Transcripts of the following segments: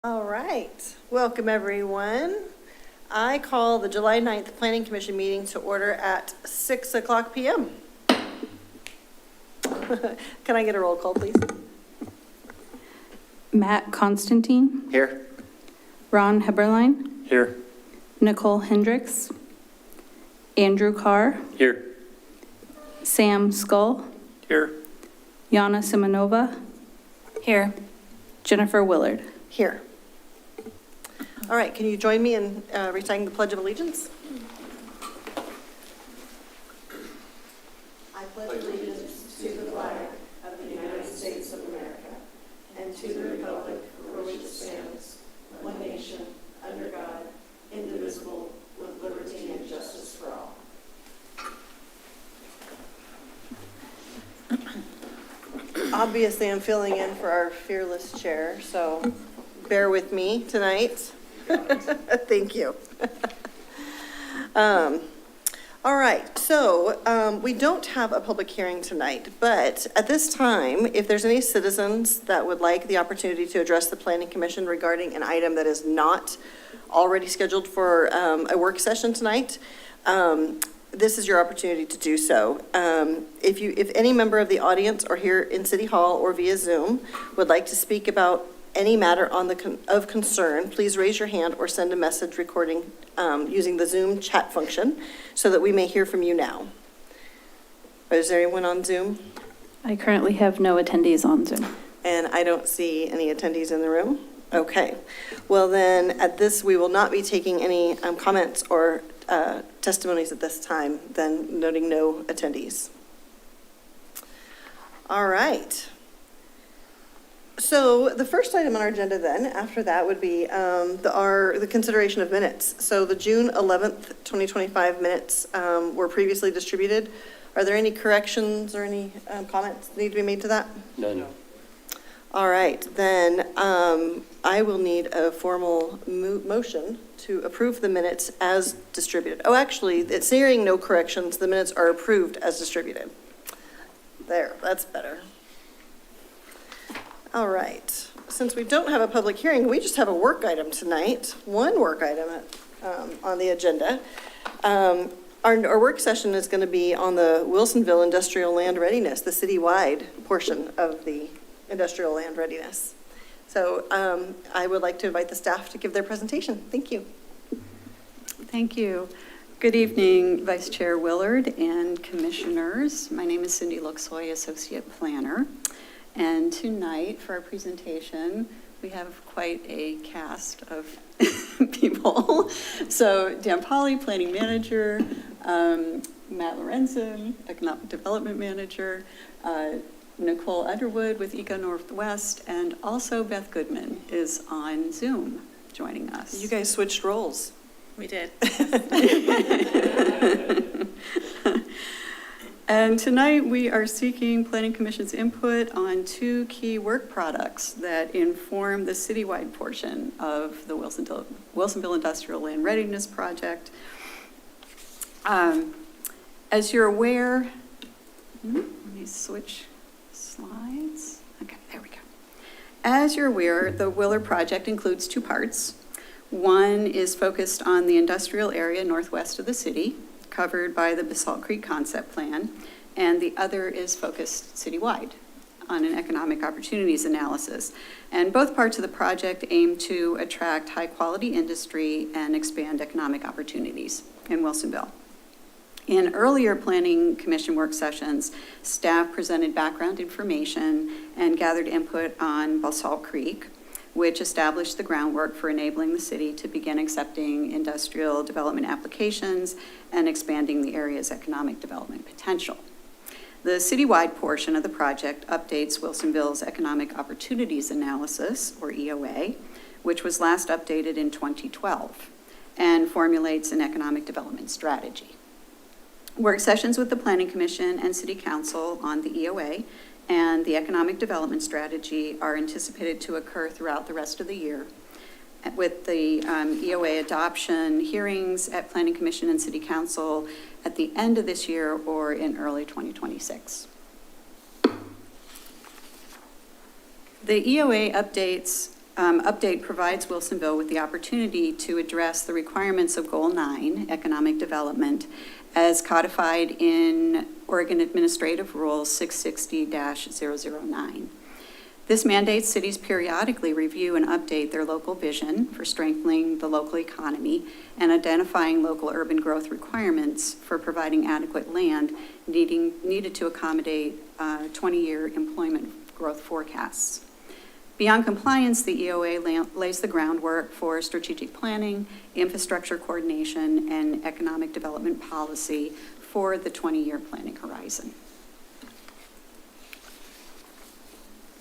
All right, welcome everyone. I call the July 9th Planning Commission meeting to order at 6 o'clock p.m. Can I get a roll call, please? Matt Constantine. Here. Ron Heberlein. Here. Nicole Hendricks. Andrew Carr. Here. Sam Skull. Here. Yana Simonova. Here. Jennifer Willard. Here. All right, can you join me in reciting the Pledge of Allegiance? I pledge allegiance to the flag of the United States of America and to the republic for which it stands, one nation, under God, indivisible, with liberty and justice for all. Obviously, I'm filling in for our fearless chair, so bear with me tonight. Thank you. All right, so we don't have a public hearing tonight, but at this time, if there's any citizens that would like the opportunity to address the Planning Commission regarding an item that is not already scheduled for a work session tonight, this is your opportunity to do so. If any member of the audience or here in City Hall or via Zoom would like to speak about any matter of concern, please raise your hand or send a message recording using the Zoom chat function so that we may hear from you now. Is there anyone on Zoom? I currently have no attendees on Zoom. And I don't see any attendees in the room. Okay. Well then, at this, we will not be taking any comments or testimonies at this time, then noting no attendees. All right. So the first item on our agenda then, after that, would be the consideration of minutes. So the June 11th, 2025 minutes were previously distributed. Are there any corrections or any comments that need to be made to that? None. All right, then I will need a formal motion to approve the minutes as distributed. Oh, actually, it's hearing no corrections. The minutes are approved as distributed. There, that's better. All right, since we don't have a public hearing, we just have a work item tonight, one work item on the agenda. Our work session is going to be on the Wilsonville industrial land readiness, the citywide portion of the industrial land readiness. So I would like to invite the staff to give their presentation. Thank you. Thank you. Good evening, Vice Chair Willard and Commissioners. My name is Cindy Luxoy, Associate Planner. And tonight for our presentation, we have quite a cast of people. So Dan Polly, Planning Manager, Matt Lorenzen, Economic Development Manager, Nicole Underwood with Eco Northwest, and also Beth Goodman is on Zoom joining us. You guys switched roles. We did. And tonight we are seeking Planning Commission's input on two key work products that inform the citywide portion of the Wilsonville Industrial Land Readiness Project. As you're aware, let me switch slides. Okay, there we go. As you're aware, the Willer project includes two parts. One is focused on the industrial area northwest of the city, covered by the Basalt Creek Concept Plan, and the other is focused citywide on an economic opportunities analysis. And both parts of the project aim to attract high-quality industry and expand economic opportunities in Wilsonville. In earlier Planning Commission work sessions, staff presented background information and gathered input on Basalt Creek, which established the groundwork for enabling the city to begin accepting industrial development applications and expanding the area's economic development potential. The citywide portion of the project updates Wilsonville's Economic Opportunities Analysis, or EOA, which was last updated in 2012, and formulates an economic development strategy. Work sessions with the Planning Commission and City Council on the EOA and the economic development strategy are anticipated to occur throughout the rest of the year, with the EOA adoption hearings at Planning Commission and City Council at the end of this year or in early 2026. The EOA updates update provides Wilsonville with the opportunity to address the requirements of Goal 9, Economic Development, as codified in Oregon Administrative Rule 660-009. This mandates cities periodically review and update their local vision for strengthening the local economy and identifying local urban growth requirements for providing adequate land needed to accommodate 20-year employment growth forecasts. Beyond compliance, the EOA lays the groundwork for strategic planning, infrastructure coordination, and economic development policy for the 20-year planning horizon.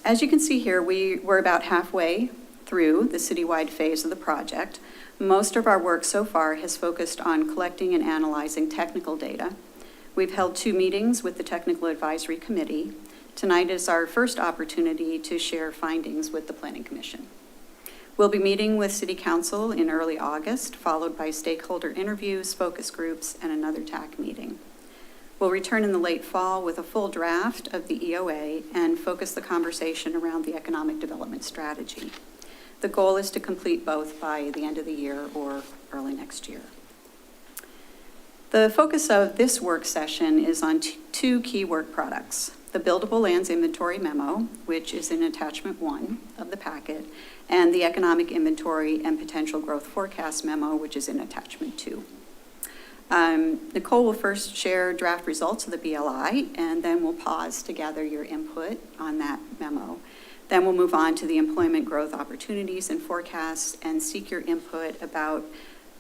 As you can see here, we're about halfway through the citywide phase of the project. Most of our work so far has focused on collecting and analyzing technical data. We've held 2 meetings with the Technical Advisory Committee. Tonight is our first opportunity to share findings with the Planning Commission. We'll be meeting with City Council in early August, followed by stakeholder interviews, focus groups, and another TAC meeting. We'll return in the late fall with a full draft of the EOA and focus the conversation around the economic development strategy. The goal is to complete both by the end of the year or early next year. The focus of this work session is on 2 key work products: the Buildable Lands Inventory Memo, which is in Attachment 1 of the packet, and the Economic Inventory and Potential Growth Forecast Memo, which is in Attachment 2. Nicole will first share draft results of the BLI, and then we'll pause to gather your input on that memo. Then we'll move on to the employment growth opportunities and forecasts and seek your input about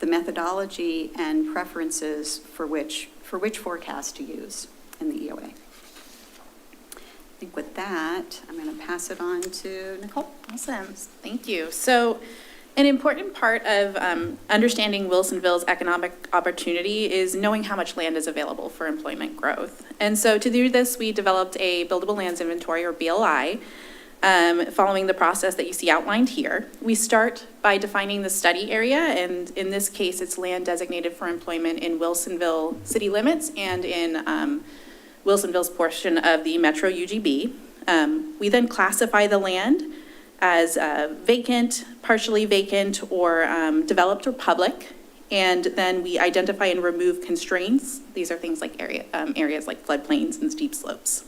the methodology and preferences for which forecast to use in the EOA. I think with that, I'm going to pass it on to Nicole. Awesome, thank you. So an important part of understanding Wilsonville's economic opportunity is knowing how much land is available for employment growth. And so to do this, we developed a Buildable Lands Inventory, or BLI, following the process that you see outlined here. We start by defining the study area, and in this case, it's land designated for employment in Wilsonville city limits and in Wilsonville's portion of the Metro UGB. We then classify the land as vacant, partially vacant, or developed or public, and then we identify and remove constraints. These are things like areas like floodplains and steep slopes.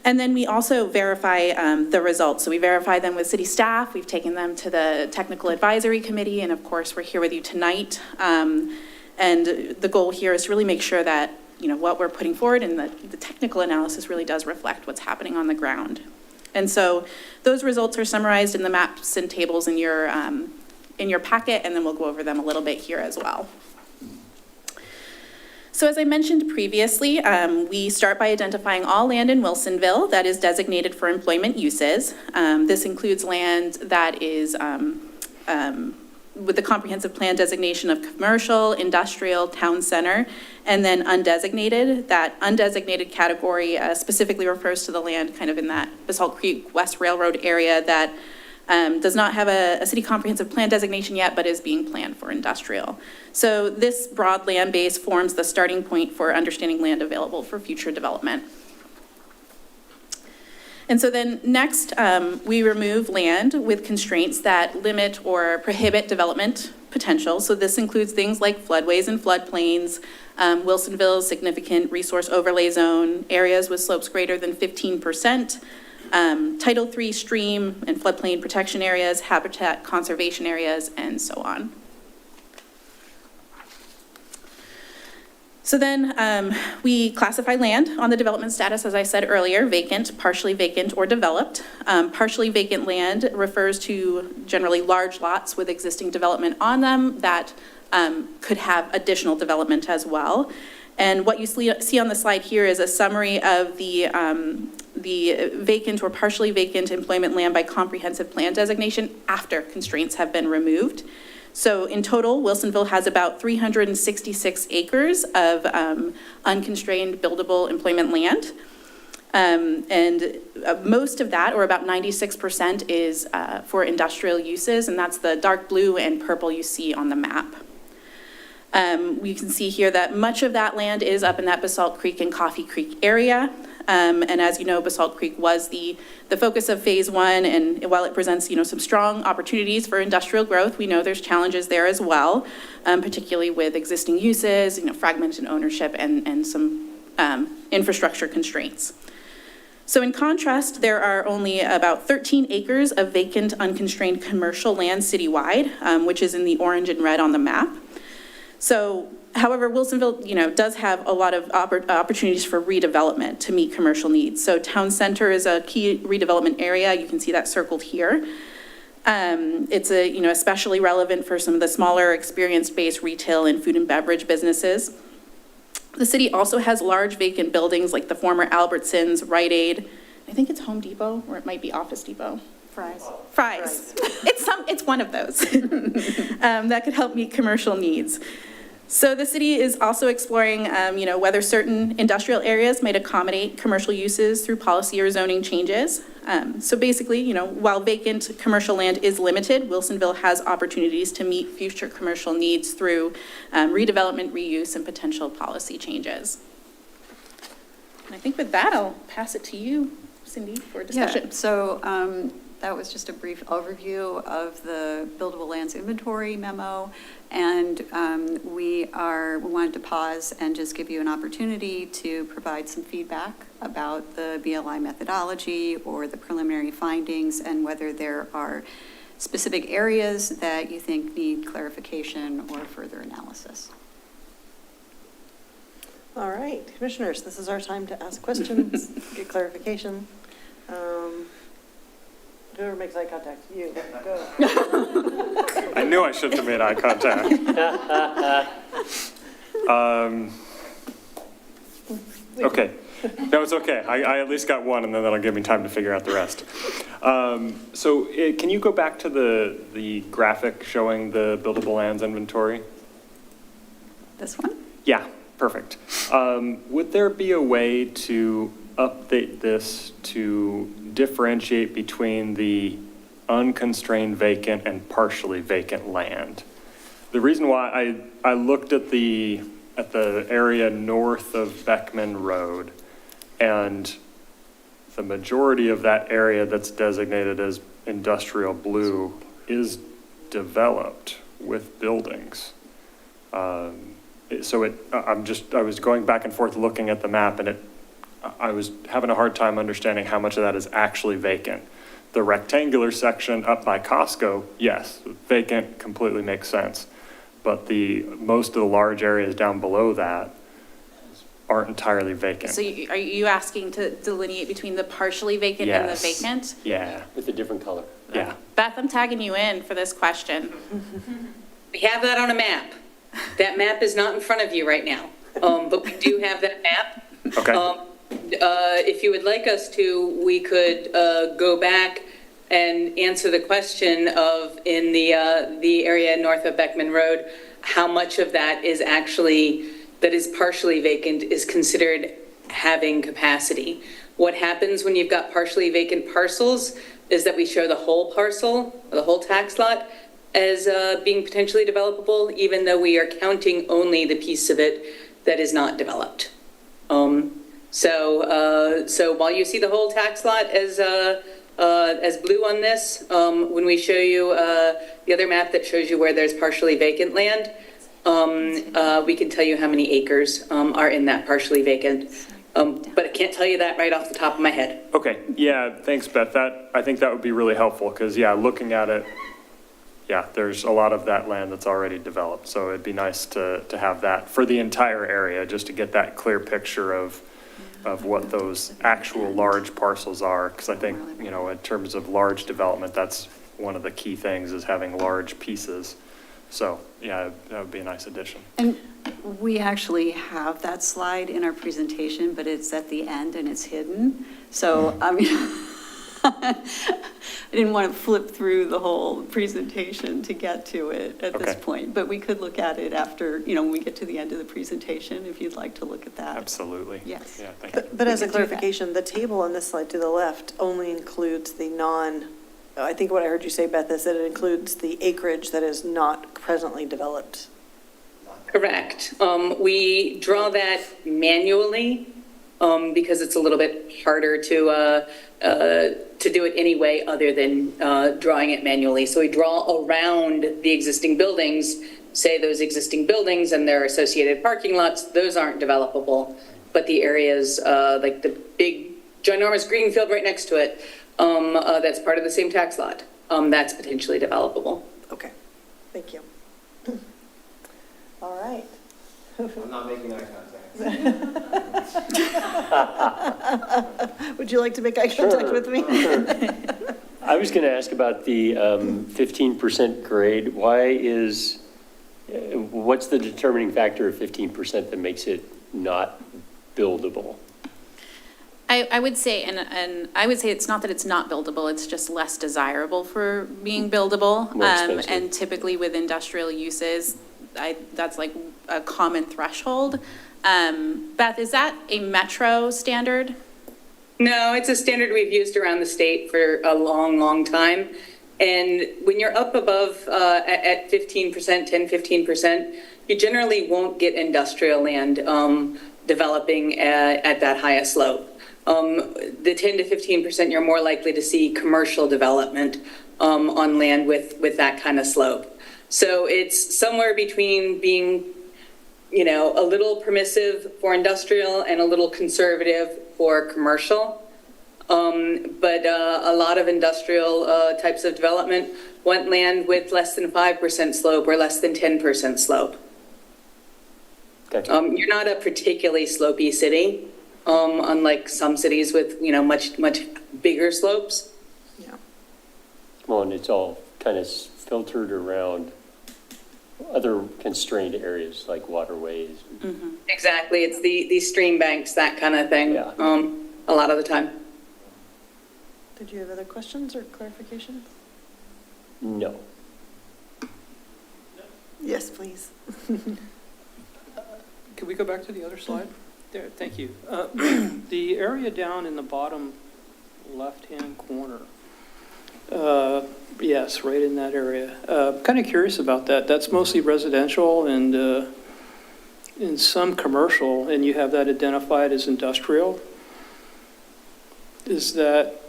And then we also verify the results. So we verify them with city staff. We've taken them to the Technical Advisory Committee, and of course, we're here with you tonight. And the goal here is to really make sure that what we're putting forward in the technical analysis really does reflect what's happening on the ground. And so those results are summarized in the maps and tables in your packet, and then we'll go over them a little bit here as well. So as I mentioned previously, we start by identifying all land in Wilsonville that is designated for employment uses. This includes land that is with the comprehensive plan designation of commercial, industrial, town center, and then undesignated. That undesignated category specifically refers to the land kind of in that Basalt Creek West Railroad area that does not have a city comprehensive plan designation yet, but is being planned for industrial. So this broad land base forms the starting point for understanding land available for future development. And so then next, we remove land with constraints that limit or prohibit development potential. So this includes things like floodways and floodplains, Wilsonville's significant resource overlay zone, areas with slopes greater than 15%, Title III stream and floodplain protection areas, habitat conservation areas, and so on. So then we classify land on the development status, as I said earlier: vacant, partially vacant, or developed. Partially vacant land refers to generally large lots with existing development on them that could have additional development as well. And what you see on the slide here is a summary of the vacant or partially vacant employment land by comprehensive plan designation after constraints have been removed. So in total, Wilsonville has about 366 acres of unconstrained buildable employment land. And most of that, or about 96%, is for industrial uses, and that's the dark blue and purple you see on the map. We can see here that much of that land is up in that Basalt Creek and Coffee Creek area. And as you know, Basalt Creek was the focus of Phase 1, and while it presents, some strong opportunities for industrial growth, we know there's challenges there as well, particularly with existing uses, fragmented ownership, and some infrastructure constraints. So in contrast, there are only about 13 acres of vacant, unconstrained commercial land citywide, which is in the orange and red on the map. So, however, Wilsonville, does have a lot of opportunities for redevelopment to meet commercial needs. So town center is a key redevelopment area. You can see that circled here. It's especially relevant for some of the smaller experience-based retail and food and beverage businesses. The city also has large vacant buildings like the former Albertsons, Rite Aid, I think it's Home Depot, or it might be Office Depot. Fry's. It's one of those that could help meet commercial needs. So the city is also exploring, whether certain industrial areas might accommodate commercial uses through policy or zoning changes. So basically, while vacant commercial land is limited, Wilsonville has opportunities to meet future commercial needs through redevelopment, reuse, and potential policy changes. And I think with that, I'll pass it to you, Cindy, for discussion. Yeah, so that was just a brief overview of the buildable lands inventory memo. And we wanted to pause and just give you an opportunity to provide some feedback about the BLI methodology or the preliminary findings, and whether there are specific areas that you think need clarification or further analysis. All right, commissioners, this is our time to ask questions, get clarification. Whoever makes eye contact, you, go. I knew I shouldn't have made eye contact. Okay. No, it's okay. I at least got one, and then that'll give me time to figure out the rest. Can you go back to the graphic showing the buildable lands inventory? This one? Yeah, perfect. Would there be a way to update this to differentiate between the unconstrained vacant and partially vacant land? The reason why I looked at the area north of Beckman Road, and the majority of that area that's designated as industrial blue is developed with buildings. I was going back and forth looking at the map, and I was having a hard time understanding how much of that is actually vacant. The rectangular section up by Costco, yes, vacant completely makes sense. But most of the large areas down below that aren't entirely vacant. So are you asking to delineate between the partially vacant and the vacant? Yeah. With a different color. Yeah. Beth, I'm tagging you in for this question. We have that on a map. That map is not in front of you right now, but we do have that map. Okay. If you would like us to, we could go back and answer the question of, in the area north of Beckman Road, how much of that is partially vacant is considered having capacity. What happens when you've got partially vacant parcels is that we show the whole parcel, or the whole tax lot, as being potentially developable, even though we are counting only the piece of it that is not developed. So while you see the whole tax lot as blue on this, when we show you the other map that shows you where there's partially vacant land, we can tell you how many acres are in that partially vacant. But I can't tell you that right off the top of my head. Okay. Yeah. Thanks, Beth. I think that would be really helpful, because looking at it, there's a lot of that land that's already developed. So it'd be nice to have that for the entire area, just to get that clear picture of what those actual large parcels are. Because I think, in terms of large development, that's one of the key things, is having large pieces. So that would be a nice addition. And we actually have that slide in our presentation, but it's at the end and it's hidden. So, I mean, I didn't want to flip through the whole presentation to get to it at this point, but we could look at it after, when we get to the end of the presentation, if you'd like to look at that. Absolutely. Yes. Yeah, thank you. But as a clarification, the table on this slide to the left only includes I think what I heard you say, Beth, is that it includes the acreage that is not presently developed. Correct. We draw that manually because it's a little bit harder to do it any way other than drawing it manually. So we draw around the existing buildings, say those existing buildings and their associated parking lots, those aren't developable. But the areas like the big ginormous green field right next to it, that's part of the same tax lot, that's potentially developable. Okay, thank you. All right. I'm not making eye contact. Would you like to make eye contact with me? I was going to ask about the 15% grade. What's the determining factor of 15% that makes it not buildable? I would say, and I would say it's not that it's not buildable, it's just less desirable for being buildable. More expensive. And typically with industrial uses, that's like a common threshold. Beth, is that a metro standard? No, it's a standard we've used around the state for a long, long time. And when you're up above at 15%, 10-15%, you generally won't get industrial land developing at that high a slope. The 10 to 15%, you're more likely to see commercial development on land with that kind of slope. So it's somewhere between being, a little permissive for industrial and a little conservative for commercial. But a lot of industrial types of development want land with less than 5% slope or less than 10% slope. Okay. You're not a particularly slopey city, unlike some cities with, much, much bigger slopes. Yeah. Well, and it's all kind of filtered around other constrained areas like waterways. Mm-hmm. Exactly. It's these stream banks, that kind of thing, Yeah. a lot of the time. Did you have other questions or clarifications? No. Yes, please. Could we go back to the other slide? There, thank you. The area down in the bottom left-hand corner. Yes, right in that area. Kind of curious about that. That's mostly residential and in some commercial, and you have that identified as industrial. Is that,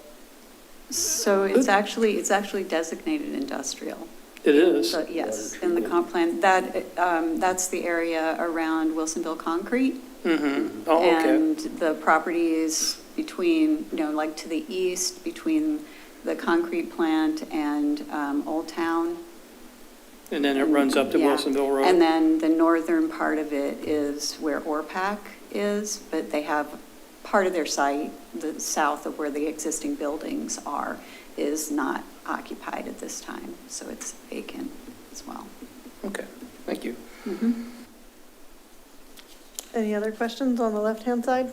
So it's actually designated industrial. it is? So yes, in the comp plan, that's the area around Wilsonville Concrete. Mm-hmm. Oh, okay. And the properties between, like to the east, between the concrete plant and Old Town. And then it runs up to Yeah. Wilsonville Road? And then the northern part of it is where Orpac is, but they have part of their site, the south of where the existing buildings are, is not occupied at this time. So it's vacant as well. Okay, thank you. Any other questions on the left-hand side?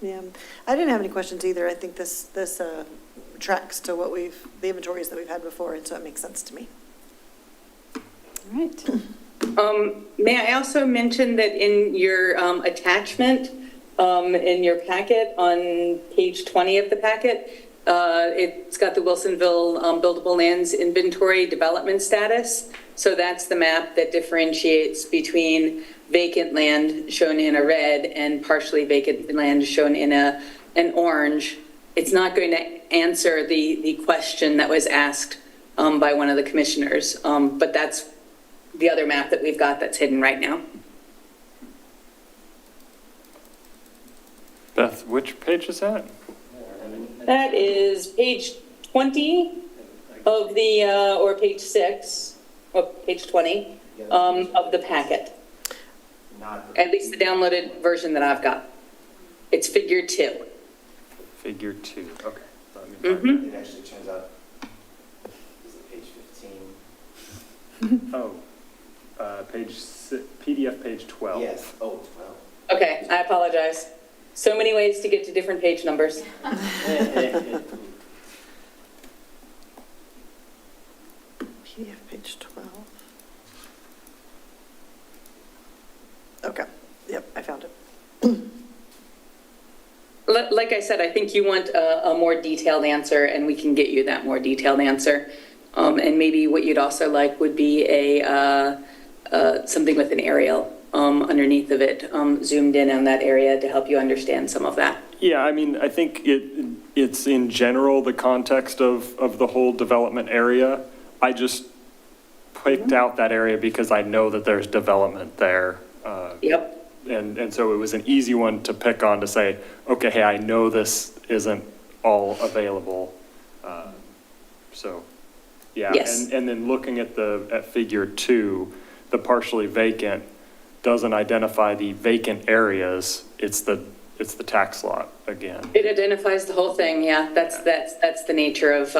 Yeah, I didn't have any questions either. I think this tracks to the inventories that we've had before, and so it makes sense to me. All right. May I also mention that in your attachment, in your packet on page 20 of the packet, it's got the Wilsonville buildable lands inventory development status. So that's the map that differentiates between vacant land shown in a red and partially vacant land shown in an orange. It's not going to answer the question that was asked by one of the commissioners, but that's the other map that we've got that's hidden right now. Beth, which page is that? That is page 20 of the, or page 6, or page 20 of the packet. Not At least the downloaded version that I've got. It's figure 2. Figure 2, okay. It actually turns out, is it page 15? Oh, PDF page 12. Yes, oh, 12. Okay, I apologize. So many ways to get to different page numbers. PDF page 12. Okay, yep, I found it. Like I said, I think you want a more detailed answer, and we can get you that more detailed answer. And maybe what you'd also like would be something with an aerial underneath of it, zoomed in on that area to help you understand some of that. Yeah, I mean, I think it's in general the context of the whole development area. I just picked out that area because I know that there's development there. Yep. And so it was an easy one to pick on to say, okay, hey, I know this isn't all available. So, yeah. Yes. And then looking at figure 2, the partially vacant doesn't identify the vacant areas. It's the tax lot again. It identifies the whole thing, yeah. That's the nature of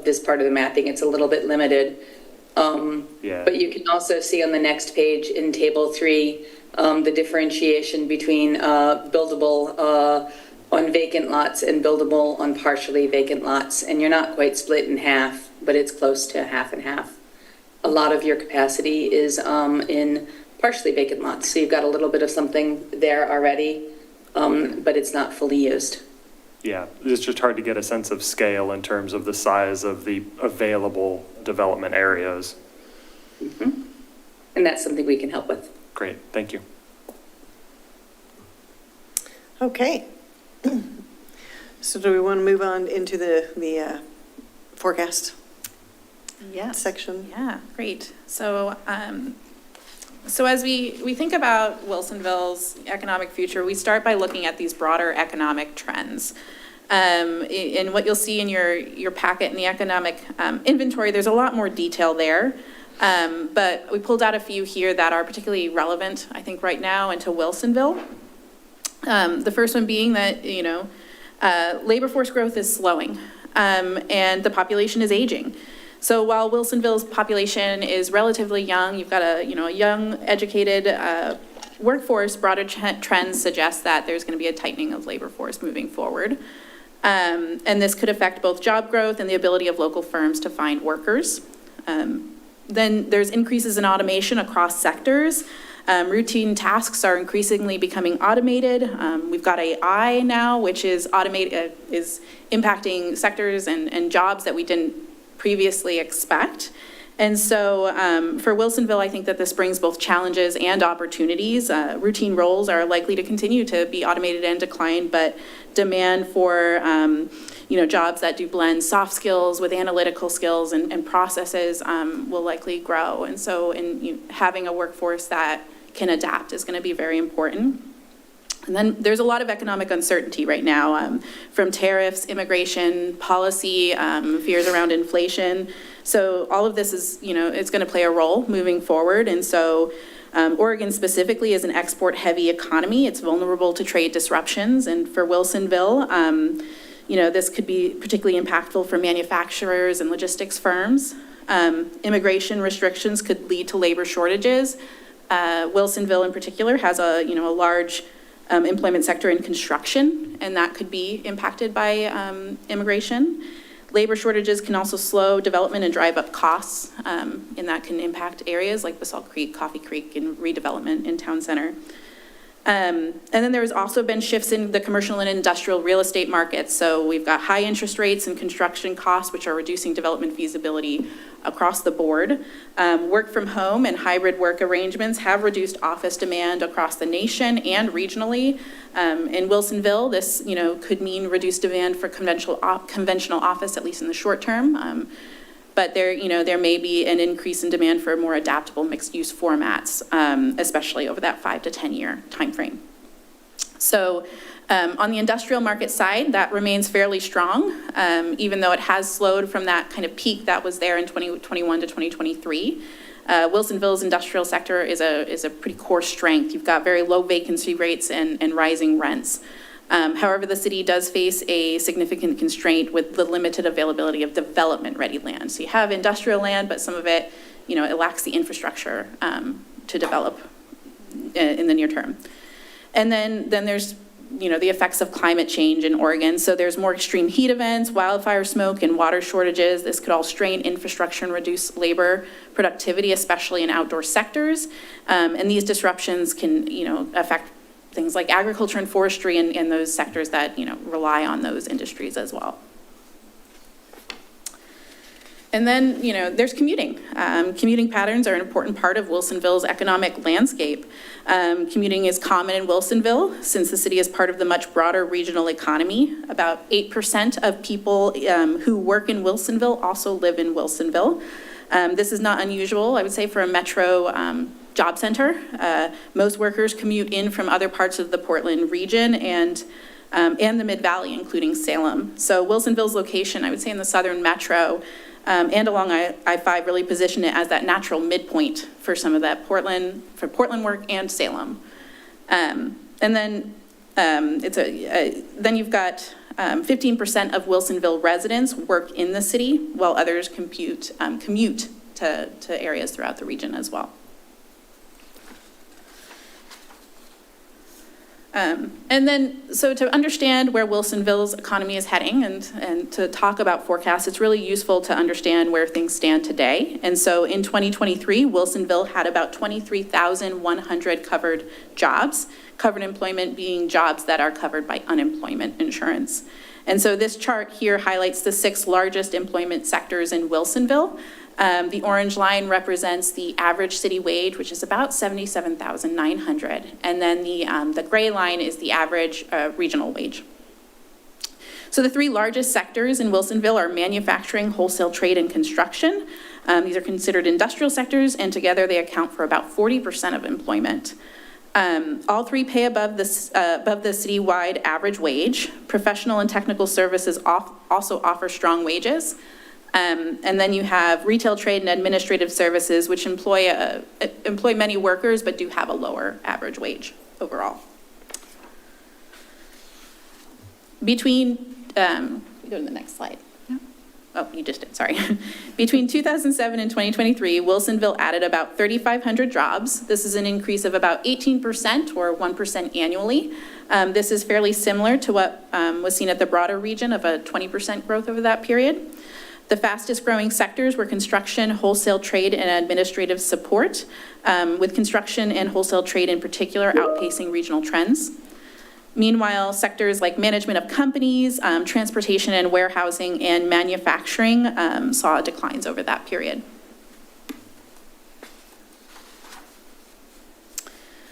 this part of the mapping. It's a little bit limited. Yeah. But you can also see on the next page in table 3, the differentiation between buildable on vacant lots and buildable on partially vacant lots. And you're not quite split in half, but it's close to half and half. A lot of your capacity is in partially vacant lots. So you've got a little bit of something there already, but it's not fully used. Yeah, it's just hard to get a sense of scale in terms of the size of the available development areas. Mm-hmm. And that's something we can help with. Great, thank you. Okay. So do we want to move on into the forecast Yes. section? Yeah, great. So, so as we think about Wilsonville's economic future, we start by looking at these broader economic trends. And what you'll see in your packet in the economic inventory, there's a lot more detail there. But we pulled out a few here that are particularly relevant, I think, right now into Wilsonville. The first one being that, labor force growth is slowing, and the population is aging. So while Wilsonville's population is relatively young, you've got a young, educated workforce, broader trends suggest that there's going to be a tightening of labor force moving forward. And this could affect both job growth and the ability of local firms to find workers. Then there's increases in automation across sectors. Routine tasks are increasingly becoming automated. We've got AI now, which is impacting sectors and jobs that we didn't previously expect. And so for Wilsonville, I think that this brings both challenges and opportunities. Routine roles are likely to continue to be automated and decline, but demand for jobs that do blend soft skills with analytical skills and processes will likely grow. And so having a workforce that can adapt is going to be very important. And then there's a lot of economic uncertainty right now, from tariffs, immigration, policy, fears around inflation. So all of this is, it's going to play a role moving forward. And so Oregon specifically is an export-heavy economy. It's vulnerable to trade disruptions. And for Wilsonville, this could be particularly impactful for manufacturers and logistics firms. Immigration restrictions could lead to labor shortages. Wilsonville in particular has a large employment sector in construction, and that could be impacted by immigration. Labor shortages can also slow development and drive up costs, and that can impact areas like Basalt Creek, Coffee Creek, and redevelopment in Town Center. And then there's also been shifts in the commercial and industrial real estate markets. So we've got high interest rates and construction costs, which are reducing development feasibility across the board. Work from home and hybrid work arrangements have reduced office demand across the nation and regionally. In Wilsonville, this could mean reduced demand for conventional office, at least in the short term. But there may be an increase in demand for more adaptable mixed-use formats, especially over that 5 to 10 year timeframe. So on the industrial market side, that remains fairly strong, even though it has slowed from that kind of peak that was there in 2021 to 2023. Wilsonville's industrial sector is a pretty core strength. You've got very low vacancy rates and rising rents. However, the city does face a significant constraint with the limited availability of development-ready land. So you have industrial land, but some of it, it lacks the infrastructure to develop in the near term. And then there's, the effects of climate change in Oregon. So there's more extreme heat events, wildfire smoke, and water shortages. This could all strain infrastructure and reduce labor productivity, especially in outdoor sectors. And these disruptions can, affect things like agriculture and forestry and those sectors that, rely on those industries as well. And then, there's commuting. Commuting patterns are an important part of Wilsonville's economic landscape. Commuting is common in Wilsonville since the city is part of the much broader regional economy. About 8% of people who work in Wilsonville also live in Wilsonville. This is not unusual, I would say, for a metro job center. Most workers commute in from other parts of the Portland region and the Mid-Valley, including Salem. So Wilsonville's location, I would say in the southern metro and along I-5 really position it as that natural midpoint for some of that Portland work and Salem. And then then you've got 15% of Wilsonville residents work in the city, while others commute to areas throughout the region as well. And then, so to understand where Wilsonville's economy is heading and to talk about forecasts, it's really useful to understand where things stand today. And so in 2023, Wilsonville had about 23,100 covered jobs, covered employment being jobs that are covered by unemployment insurance. And so this chart here highlights the 6 largest employment sectors in Wilsonville. The orange line represents the average city wage, which is about $77,900. And then the gray line is the average regional wage. So the 3 largest sectors in Wilsonville are manufacturing, wholesale trade, and construction. These are considered industrial sectors, and together they account for about 40% of employment. All 3 pay above the citywide average wage. Professional and technical services also offer strong wages. And then you have retail, trade, and administrative services, which employ many workers, but do have a lower average wage overall. Between, go to the next slide. Oh, you just did, sorry. Between 2007 and 2023, Wilsonville added about 3,500 jobs. This is an increase of about 18% or 1% annually. This is fairly similar to what was seen at the broader region of a 20% growth over that period. The fastest growing sectors were construction, wholesale trade, and administrative support, with construction and wholesale trade in particular outpacing regional trends. Meanwhile, sectors like management of companies, transportation and warehousing, and manufacturing saw declines over that period.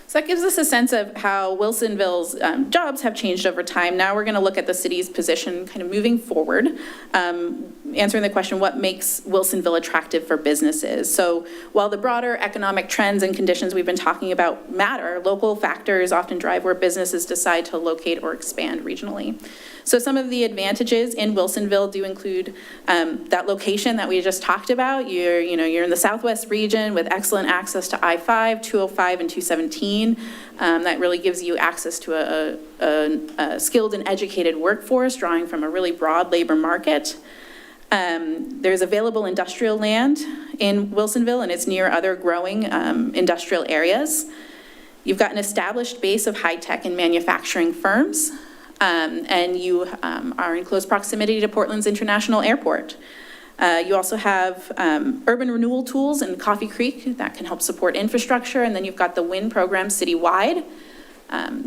So that gives us a sense of how Wilsonville's jobs have changed over time. Now we're going to look at the city's position kind of moving forward, answering the question, what makes Wilsonville attractive for businesses? So while the broader economic trends and conditions we've been talking about matter, local factors often drive where businesses decide to locate or expand regionally. So some of the advantages in Wilsonville do include that location that we just talked about. You're in the southwest region with excellent access to I-5, 205, and 217. That really gives you access to a skilled and educated workforce, drawing from a really broad labor market. There's available industrial land in Wilsonville, and it's near other growing industrial areas. You've got an established base of high-tech and manufacturing firms. And you are in close proximity to Portland's International Airport. You also have urban renewal tools in Coffee Creek that can help support infrastructure, and then you've got the WIN program citywide.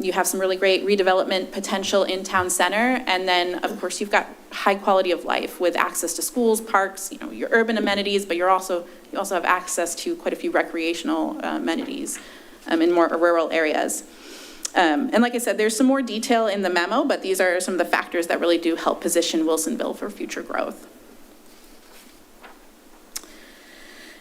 You have some really great redevelopment potential in town center, and then of course you've got high quality of life with access to schools, parks, your urban amenities, but you also have access to quite a few recreational amenities in more rural areas. And like I said, there's some more detail in the memo, but these are some of the factors that really do help position Wilsonville for future growth.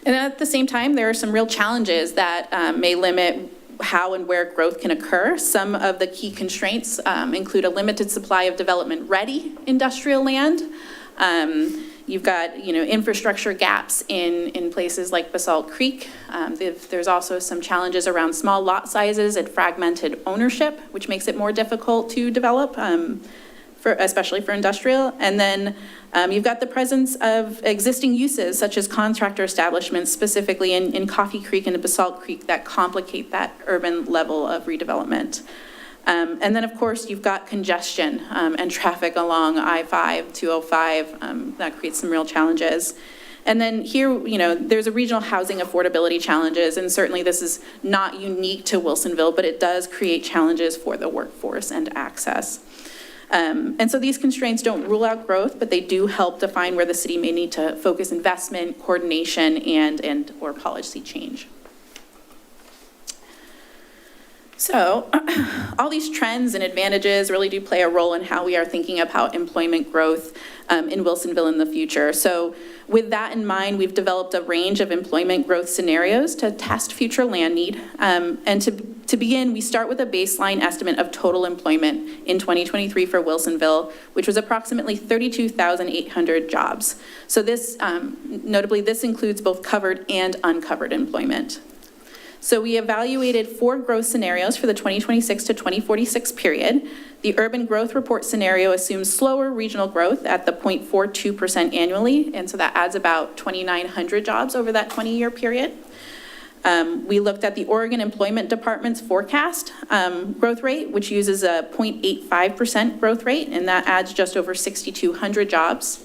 And at the same time, there are some real challenges that may limit how and where growth can occur. Some of the key constraints include a limited supply of development-ready industrial land. You've got, infrastructure gaps in places like Basalt Creek. There's also some challenges around small lot sizes and fragmented ownership, which makes it more difficult to develop, especially for industrial. And then you've got the presence of existing uses, such as contractor establishments, specifically in Coffee Creek and Basalt Creek, that complicate that urban level of redevelopment. And then, of course, you've got congestion and traffic along I-5, 205, that creates some real challenges. And then here, there's a regional housing affordability challenges, and certainly this is not unique to Wilsonville, but it does create challenges for the workforce and access. And so these constraints don't rule out growth, but they do help define where the city may need to focus investment, coordination, and/or policy change. So all these trends and advantages really do play a role in how we are thinking about employment growth in Wilsonville in the future. So with that in mind, we've developed a range of employment growth scenarios to test future land need. And to begin, we start with a baseline estimate of total employment in 2023 for Wilsonville, which was approximately 32,800 jobs. So this, notably, this includes both covered and uncovered employment. So we evaluated 4 growth scenarios for the 2026 to 2046 period. The urban growth report scenario assumes slower regional growth at the 0.42% annually, and so that adds about 2,900 jobs over that 20-year period. We looked at the Oregon Employment Department's forecast growth rate, which uses a 0.85% growth rate, and that adds just over 6,200 jobs.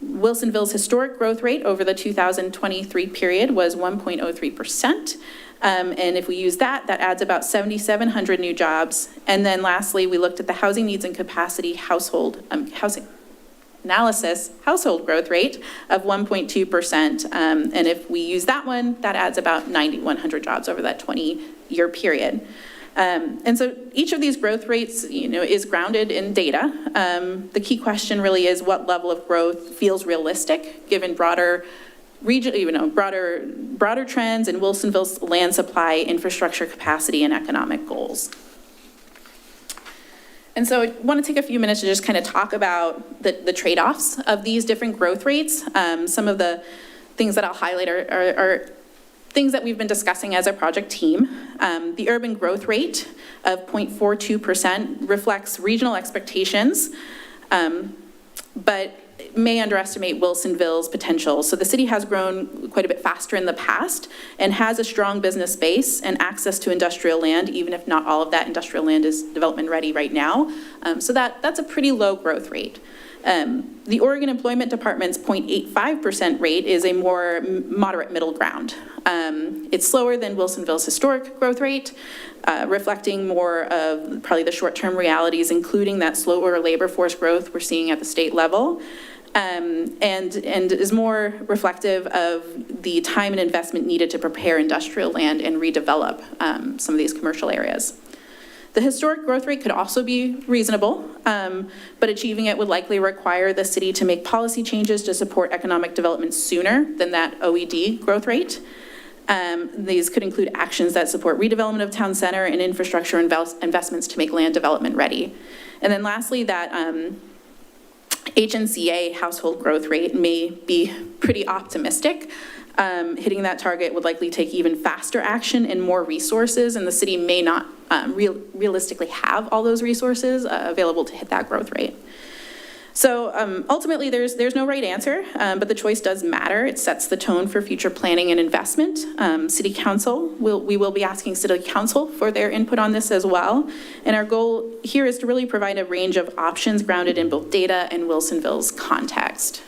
Wilsonville's historic growth rate over the 2023 period was 1.03%. And if we use that, that adds about 7,700 new jobs. And then lastly, we looked at the housing needs and capacity housing analysis household growth rate of 1.2%. And if we use that one, that adds about 9,100 jobs over that 20-year period. And so each of these growth rates, is grounded in data. The key question really is what level of growth feels realistic given broader region, broader trends in Wilsonville's land supply, infrastructure capacity, and economic goals. And so I want to take a few minutes to just kind of talk about the trade-offs of these different growth rates. Some of the things that I'll highlight are things that we've been discussing as a project team. The urban growth rate of 0.42% reflects regional expectations, but may underestimate Wilsonville's potential. So the city has grown quite a bit faster in the past and has a strong business base and access to industrial land, even if not all of that industrial land is development ready right now. So that's a pretty low growth rate. The Oregon Employment Department's 0.85% rate is a more moderate middle ground. It's slower than Wilsonville's historic growth rate, reflecting more of probably the short-term realities, including that slower labor force growth we're seeing at the state level, and is more reflective of the time and investment needed to prepare industrial land and redevelop some of these commercial areas. The historic growth rate could also be reasonable, but achieving it would likely require the city to make policy changes to support economic development sooner than that OED growth rate. These could include actions that support redevelopment of town center and infrastructure investments to make land development ready. And then lastly, that HNCA household growth rate may be pretty optimistic. Hitting that target would likely take even faster action and more resources, and the city may not realistically have all those resources available to hit that growth rate. So ultimately, there's no right answer, but the choice does matter. It sets the tone for future planning and investment. City Council, we will be asking City Council for their input on this as well. And our goal here is to really provide a range of options grounded in both data and Wilsonville's context.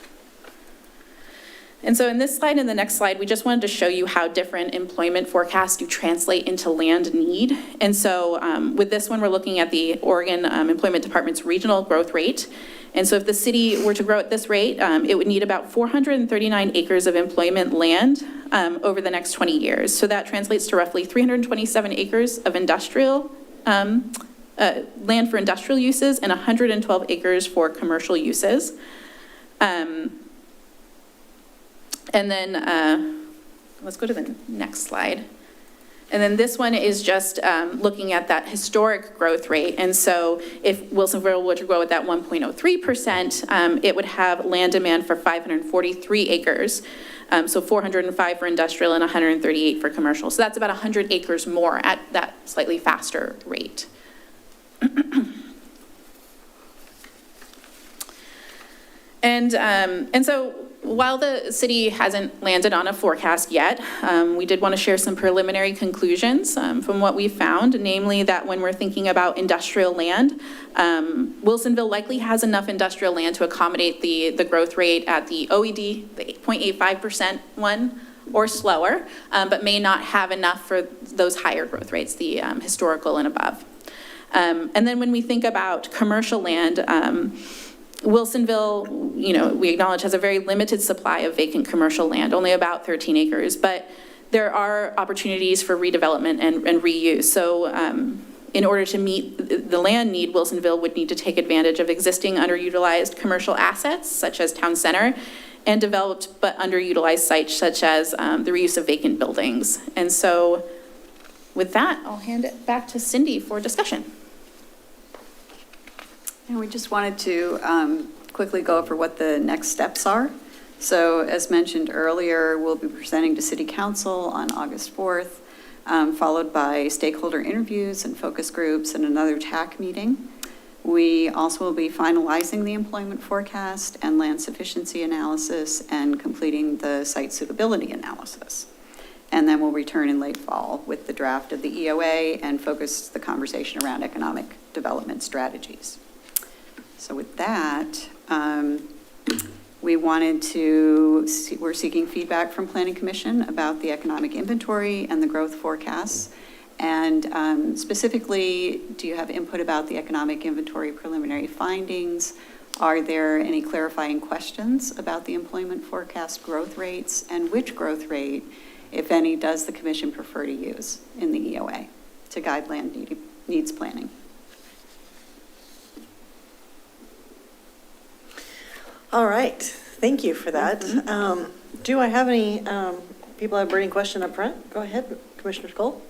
And so in this slide and the next slide, we just wanted to show you how different employment forecasts do translate into land need. And so with this one, we're looking at the Oregon Employment Department's regional growth rate. And so if the city were to grow at this rate, it would need about 439 acres of employment land over the next 20 years. So that translates to roughly 327 acres of industrial land for industrial uses and 112 acres for commercial uses. And then let's go to the next slide. And then this one is just looking at that historic growth rate. And so if Wilsonville were to grow at that 1.03%, it would have land demand for 543 acres. So 405 for industrial and 138 for commercial. So that's about 100 acres more at that slightly faster rate. And so while the city hasn't landed on a forecast yet, we did want to share some preliminary conclusions from what we found, namely that when we're thinking about industrial land, Wilsonville likely has enough industrial land to accommodate the growth rate at the OED, the 0.85% one, or slower, but may not have enough for those higher growth rates, the historical and above. And then when we think about commercial land, Wilsonville, we acknowledge has a very limited supply of vacant commercial land, only about 13 acres, but there are opportunities for redevelopment and reuse. So in order to meet the land need, Wilsonville would need to take advantage of existing underutilized commercial assets, such as town center, and developed but underutilized sites, such as the reuse of vacant buildings. And so with that, I'll hand it back to Cindy for discussion. And we just wanted to quickly go over what the next steps are. So as mentioned earlier, we'll be presenting to City Council on August 4th, followed by stakeholder interviews and focus groups and another TAC meeting. We also will be finalizing the employment forecast and land sufficiency analysis and completing the site suitability analysis. And then we'll return in late fall with the draft of the EOA and focus the conversation around economic development strategies. So with that, we're seeking feedback from Planning Commission about the economic inventory and the growth forecasts. And specifically, do you have input about the economic inventory preliminary findings? Are there any clarifying questions about the employment forecast growth rates? And which growth rate, if any, does the commission prefer to use in the EOA to guide land needs planning? All right, thank you for that. Do I have any people have a burning question up front? Go ahead, Commissioner Skoll.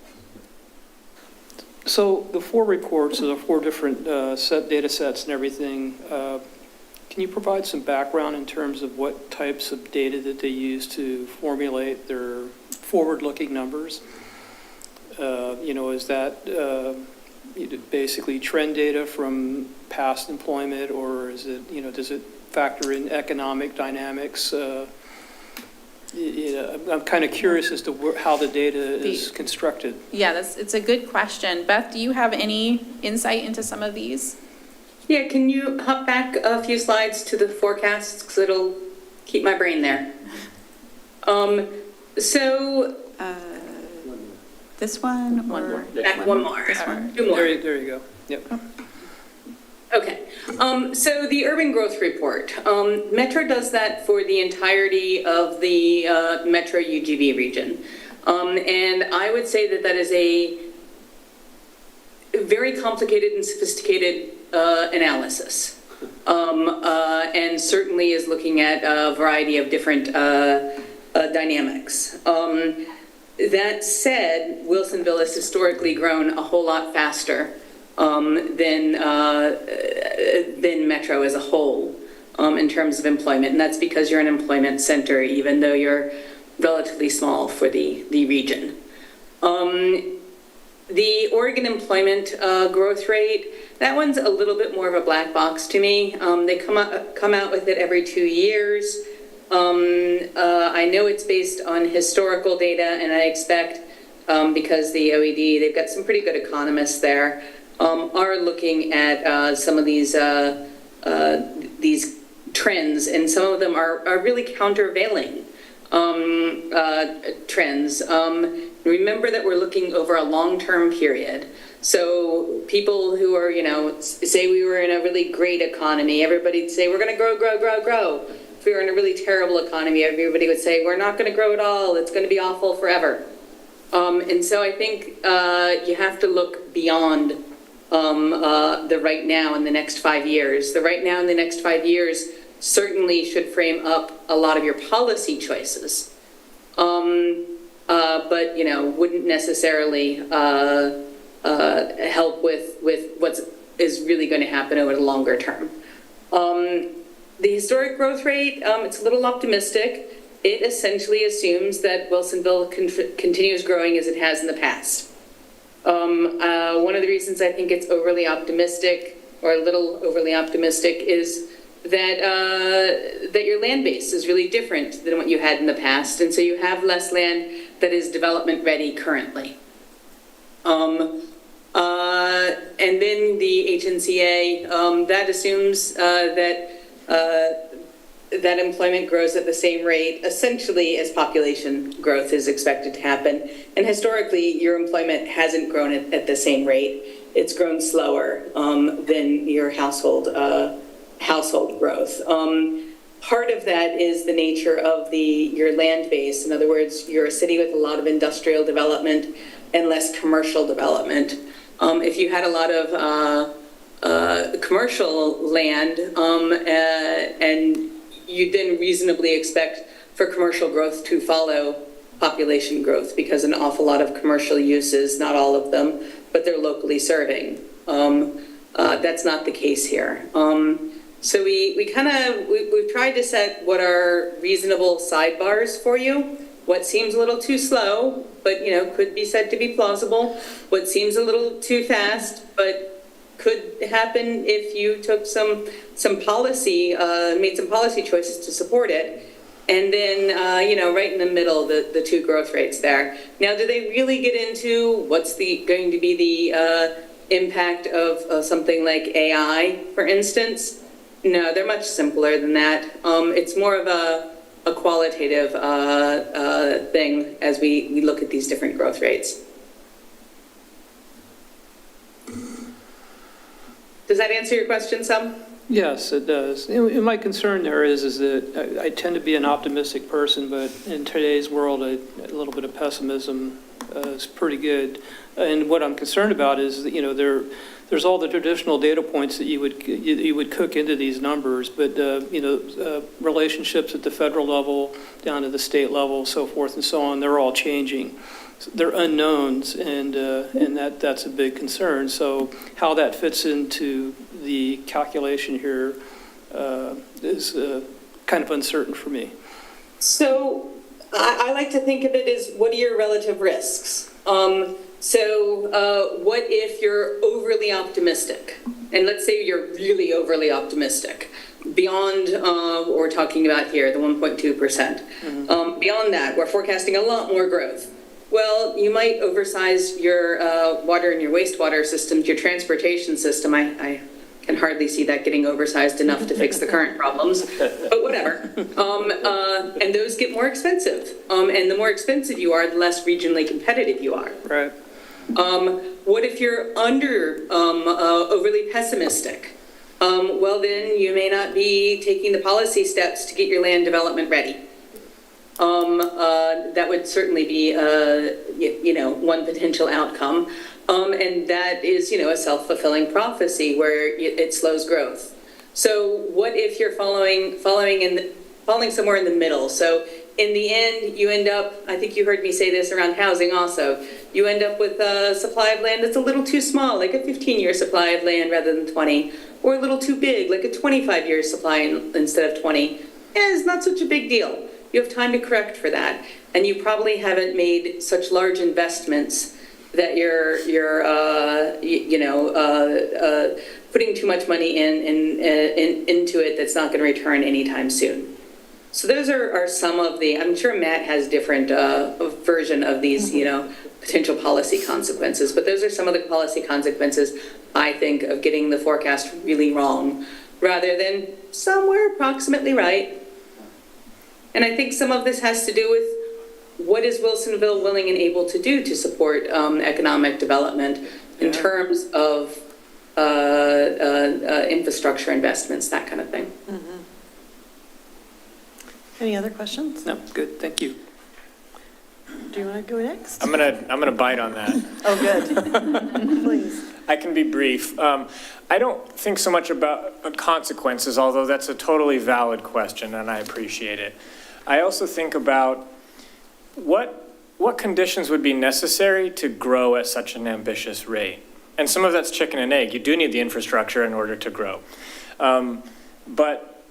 So the 4 reports, the 4 different data sets and everything, can you provide some background in terms of what types of data that they use to formulate their forward-looking numbers? Is that basically trend data from past employment, or is it, does it factor in economic dynamics? I'm kind of curious as to how the data is constructed. Yeah, it's a good question. Beth, do you have any insight into some of these? Yeah, can you hop back a few slides to the forecasts, because it'll keep my brain there. This one? One more. Back one more. This one? 2 more. There you go. Yep. Okay, so the urban growth report, Metro does that for the entirety of the Metro UGB region. And I would say that is a very complicated and sophisticated analysis. And certainly is looking at a variety of different dynamics. That said, Wilsonville has historically grown a whole lot faster than Metro as a whole in terms of employment. And that's because you're an employment center, even though you're relatively small for the region. The Oregon employment growth rate, that one's a little bit more of a black box to me. They come out with it every 2 years. I know it's based on historical data, and I expect, because the OED, they've got some pretty good economists there, are looking at some of these trends, and some of them are really countervailing trends. Remember that we're looking over a long-term period. So people who are, say we were in a really great economy, everybody'd say, we're going to grow, grow, grow, grow. If we were in a really terrible economy, everybody would say, we're not going to grow at all. It's going to be awful forever. And so I think you have to look beyond the right now in the next 5 years. The right now in the next 5 years certainly should frame up a lot of your policy choices. But, wouldn't necessarily help with what is really going to happen over the longer term. The historic growth rate, it's a little optimistic. It essentially assumes that Wilsonville continues growing as it has in the past. One of the reasons I think it's overly optimistic, or a little overly optimistic, is that your land base is really different than what you had in the past, and so you have less land that is development ready currently. And then the HNCA, that assumes that employment grows at the same rate, essentially, as population growth is expected to happen. And historically, your employment hasn't grown at the same rate. it's grown slower than your household growth. Part of that is the nature of your land base. In other words, you're a city with a lot of industrial development and less commercial development. If you had a lot of commercial land and you then reasonably expect for commercial growth to follow population growth, because an awful lot of commercial uses, not all of them, but they're locally serving. That's not the case here. So we've tried to set what are reasonable sidebars for you. What seems a little too slow, but could be said to be plausible. What seems a little too fast, but could happen if you took some policy, made some policy choices to support it. And then, right in the middle, the two growth rates there. Now, do they really get into what's going to be the impact of something like AI, for instance? No, they're much simpler than that. It's more of a qualitative thing as we look at these different growth rates. Does that answer your question some? Yes, it does. And my concern there is that I tend to be an optimistic person, but in today's world, a little bit of pessimism is pretty good. And what I'm concerned about is that, there's all the traditional data points that you would cook into these numbers, but relationships at the federal level, down to the state level, so forth and so on, they're all changing. They're unknowns, and that's a big concern. So how that fits into the calculation here is kind of uncertain for me. So I like to think of it as, what are your relative risks? What if you're overly optimistic? And let's say you're really overly optimistic, beyond what we're talking about here, the 1.2%. Mm-hmm. Beyond that, we're forecasting a lot more growth. Well, you might oversize your water and your wastewater systems, your transportation system. I can hardly see that getting oversized enough to fix the current problems, but whatever. And those get more expensive. And the more expensive you are, the less regionally competitive you are. Right. What if you're overly pessimistic? Well, then you may not be taking the policy steps to get your land development ready. That would certainly be, one potential outcome. And that is, a self-fulfilling prophecy where it slows growth. So what if you're falling somewhere in the middle? So in the end, you end up, I think you heard me say this around housing also, you end up with a supply of land that's a little too small, like a 15-year supply of land rather than 20, or a little too big, like a 25-year supply instead of 20. It's not such a big deal. You have time to correct for that. And you probably haven't made such large investments that you're putting too much money into it that's not going to return anytime soon. So those are some of the, I'm sure Matt has different version of these, potential policy consequences, but those are some of the policy consequences, I think, of getting the forecast really wrong, rather than somewhere approximately right. And I think some of this has to do with what is Wilsonville willing and able to do to support economic development in terms of infrastructure investments, that kind of thing. Mm-hmm. Any other questions? No, good, thank you. Do you want to go next? I'm gonna bite on that. Oh, good. Please. I can be brief. I don't think so much about consequences, although that's a totally valid question, and I appreciate it. I also think about what conditions would be necessary to grow at such an ambitious rate. And some of that's chicken and egg. You do need the infrastructure in order to grow. But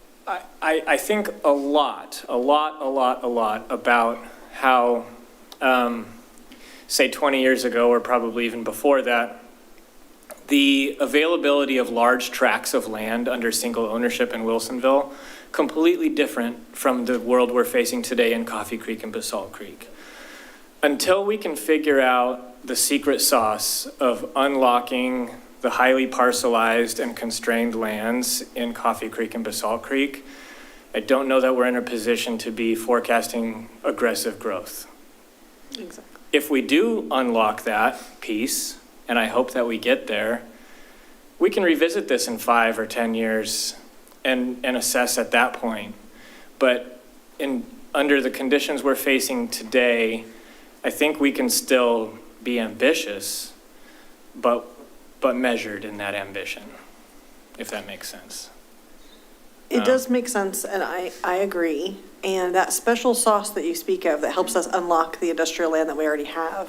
I think a lot about how, say 20 years ago, or probably even before that, the availability of large tracts of land under single ownership in Wilsonville, completely different from the world we're facing today in Coffee Creek and Basalt Creek. Until we can figure out the secret sauce of unlocking the highly parcelized and constrained lands in Coffee Creek and Basalt Creek, I don't know that we're in a position to be forecasting aggressive growth. Exactly. If we do unlock that piece and I hope that we get there. We can revisit this in 5 or 10 years and assess at that point. But under the conditions we're facing today, I think we can still be ambitious, but measured in that ambition, if that makes sense. It does make sense, and I agree. And that special sauce that you speak of that helps us unlock the industrial land that we already have,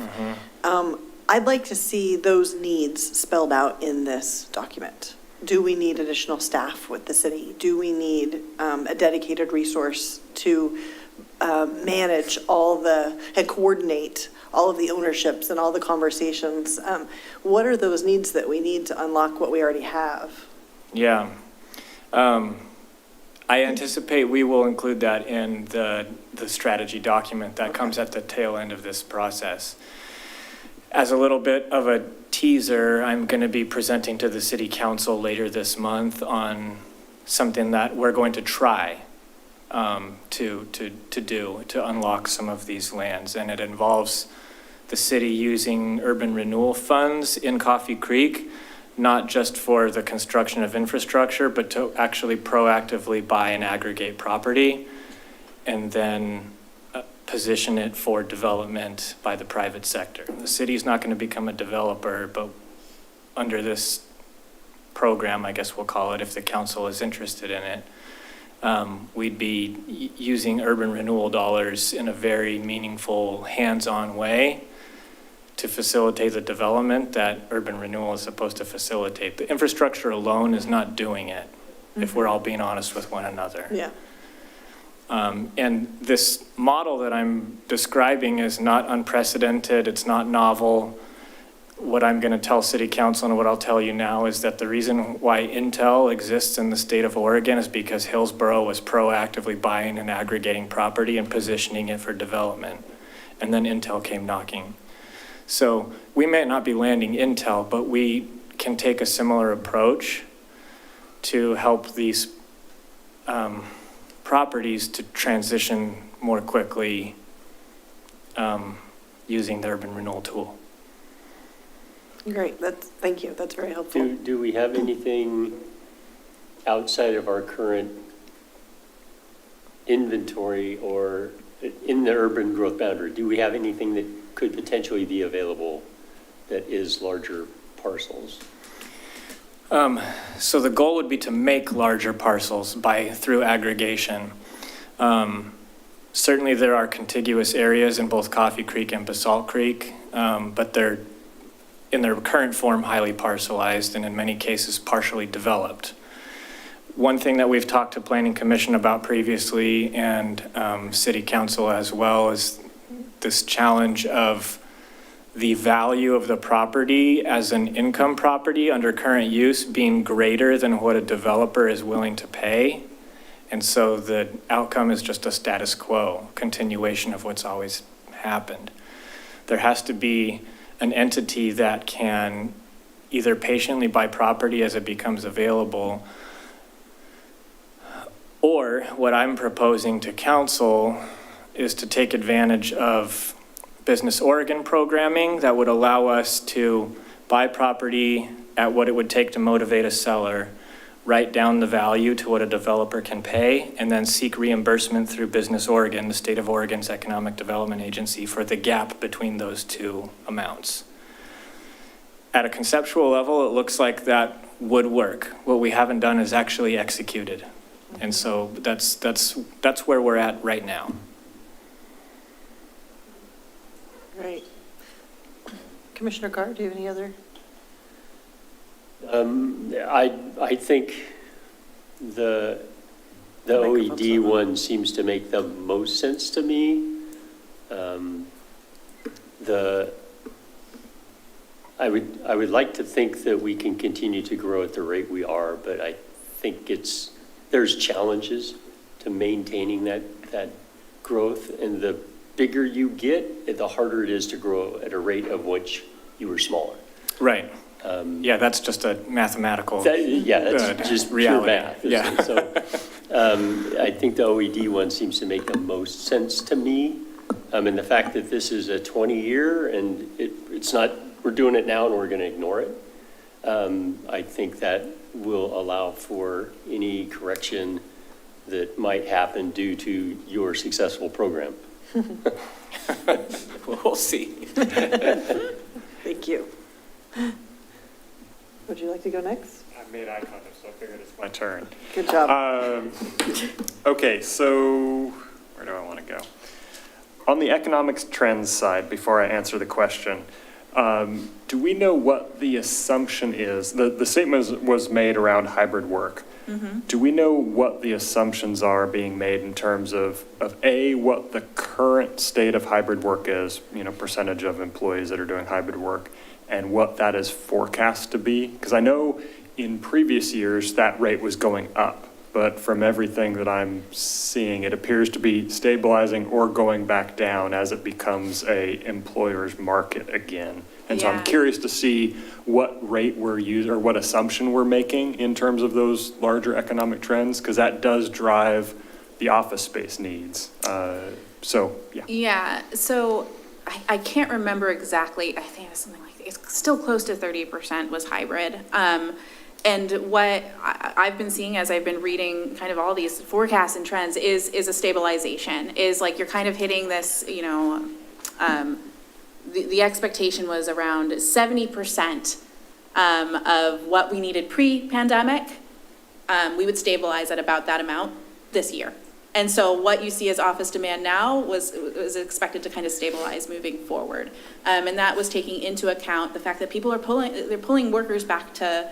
I'd like to see those needs spelled out in this document. Do we need additional staff with the city? Do we need a dedicated resource to manage and coordinate all of the ownerships and all the conversations? What are those needs that we need to unlock what we already have? Yeah. I anticipate we will include that in the strategy document that comes at the tail end of this process. As a little bit of a teaser, I'm going to be presenting to the city council later this month on something that we're going to try to unlock some of these lands. And it involves the city using urban renewal funds in Coffee Creek, not just for the construction of infrastructure, but to actually proactively buy and aggregate property and then position it for development by the private sector. The city's not going to become a developer, but under this program, I guess we'll call it, if the council is interested in it, we'd be using urban renewal dollars in a very meaningful, hands-on way to facilitate the development that urban renewal is supposed to facilitate. The infrastructure alone is not doing it, if we're all being honest with one another. Yeah. And this model that I'm describing is not unprecedented, it's not novel. What I'm going to tell City Council and what I'll tell you now is that the reason why Intel exists in the state of Oregon is because Hillsborough was proactively buying and aggregating property and positioning it for development. And then Intel came knocking. So we may not be landing Intel, but we can take a similar approach to help these properties to transition more quickly using the urban renewal tool. Great, thank you, that's very helpful. Do we have anything outside of our current inventory or in the urban growth boundary? Do we have anything that could potentially be available that is larger parcels? So the goal would be to make larger parcels through aggregation. Certainly there are contiguous areas in both Coffee Creek and Basalt Creek, but they're in their current form highly parcelized and in many cases partially developed. One thing that we've talked to Planning Commission about previously and City Council as well is this challenge of the value of the property as an income property under current use being greater than what a developer is willing to pay. And so the outcome is just a status quo, continuation of what's always happened. There has to be an entity that can either patiently buy property as it becomes available, or what I'm proposing to council is to take advantage of Business Oregon programming that would allow us to buy property at what it would take to motivate a seller, write down the value to what a developer can pay, and then seek reimbursement through Business Oregon, the state of Oregon's economic development agency, for the gap between those two amounts. At a conceptual level, it looks like that would work. What we haven't done is actually executed. And so that's where we're at right now. Great. Commissioner Carr, do you have any other? I think the OED one seems to make the most sense to me. I would like to think that we can continue to grow at the rate we are, but I think there's challenges to maintaining that growth, and the bigger you get, the harder it is to grow at a rate of which you were smaller. Right. Yeah, that's just a mathematical that's just reality. Pure math. Yeah. So I think the OED one seems to make the most sense to me. And the fact that this is a 20-year and it's not we're doing it now and we're going to ignore it. I think that will allow for any correction that might happen due to your successful program. We'll see. Thank you. Would you like to go next? I made eye contact, so I figured it's my turn. Good job. Okay, so where do I want to go? On the economics trends side, before I answer the question, do we know what the assumption is? The statement was made around hybrid work. Do we know what the assumptions are being made in terms of A, what the current state of hybrid work is, percentage of employees that are doing hybrid work, and what that is forecast to be? Because I know in previous years that rate was going up, but from everything that I'm seeing, it appears to be stabilizing or going back down as it becomes a employer's market again. And so I'm Yeah. curious to see what rate we're using or what assumption we're making in terms of those larger economic trends, because that does drive the office space needs. So, yeah. Yeah, so I can't remember exactly, I think it was something like, it's still close to 30% was hybrid. And what I've been seeing as I've been reading kind of all these forecasts and trends is a stabilization, is like you're kind of hitting this, the expectation was around 70% of what we needed pre-pandemic. We would stabilize at about that amount this year. And so what you see as office demand now was expected to kind of stabilize moving forward. And that was taking into account the fact that people are pulling workers back to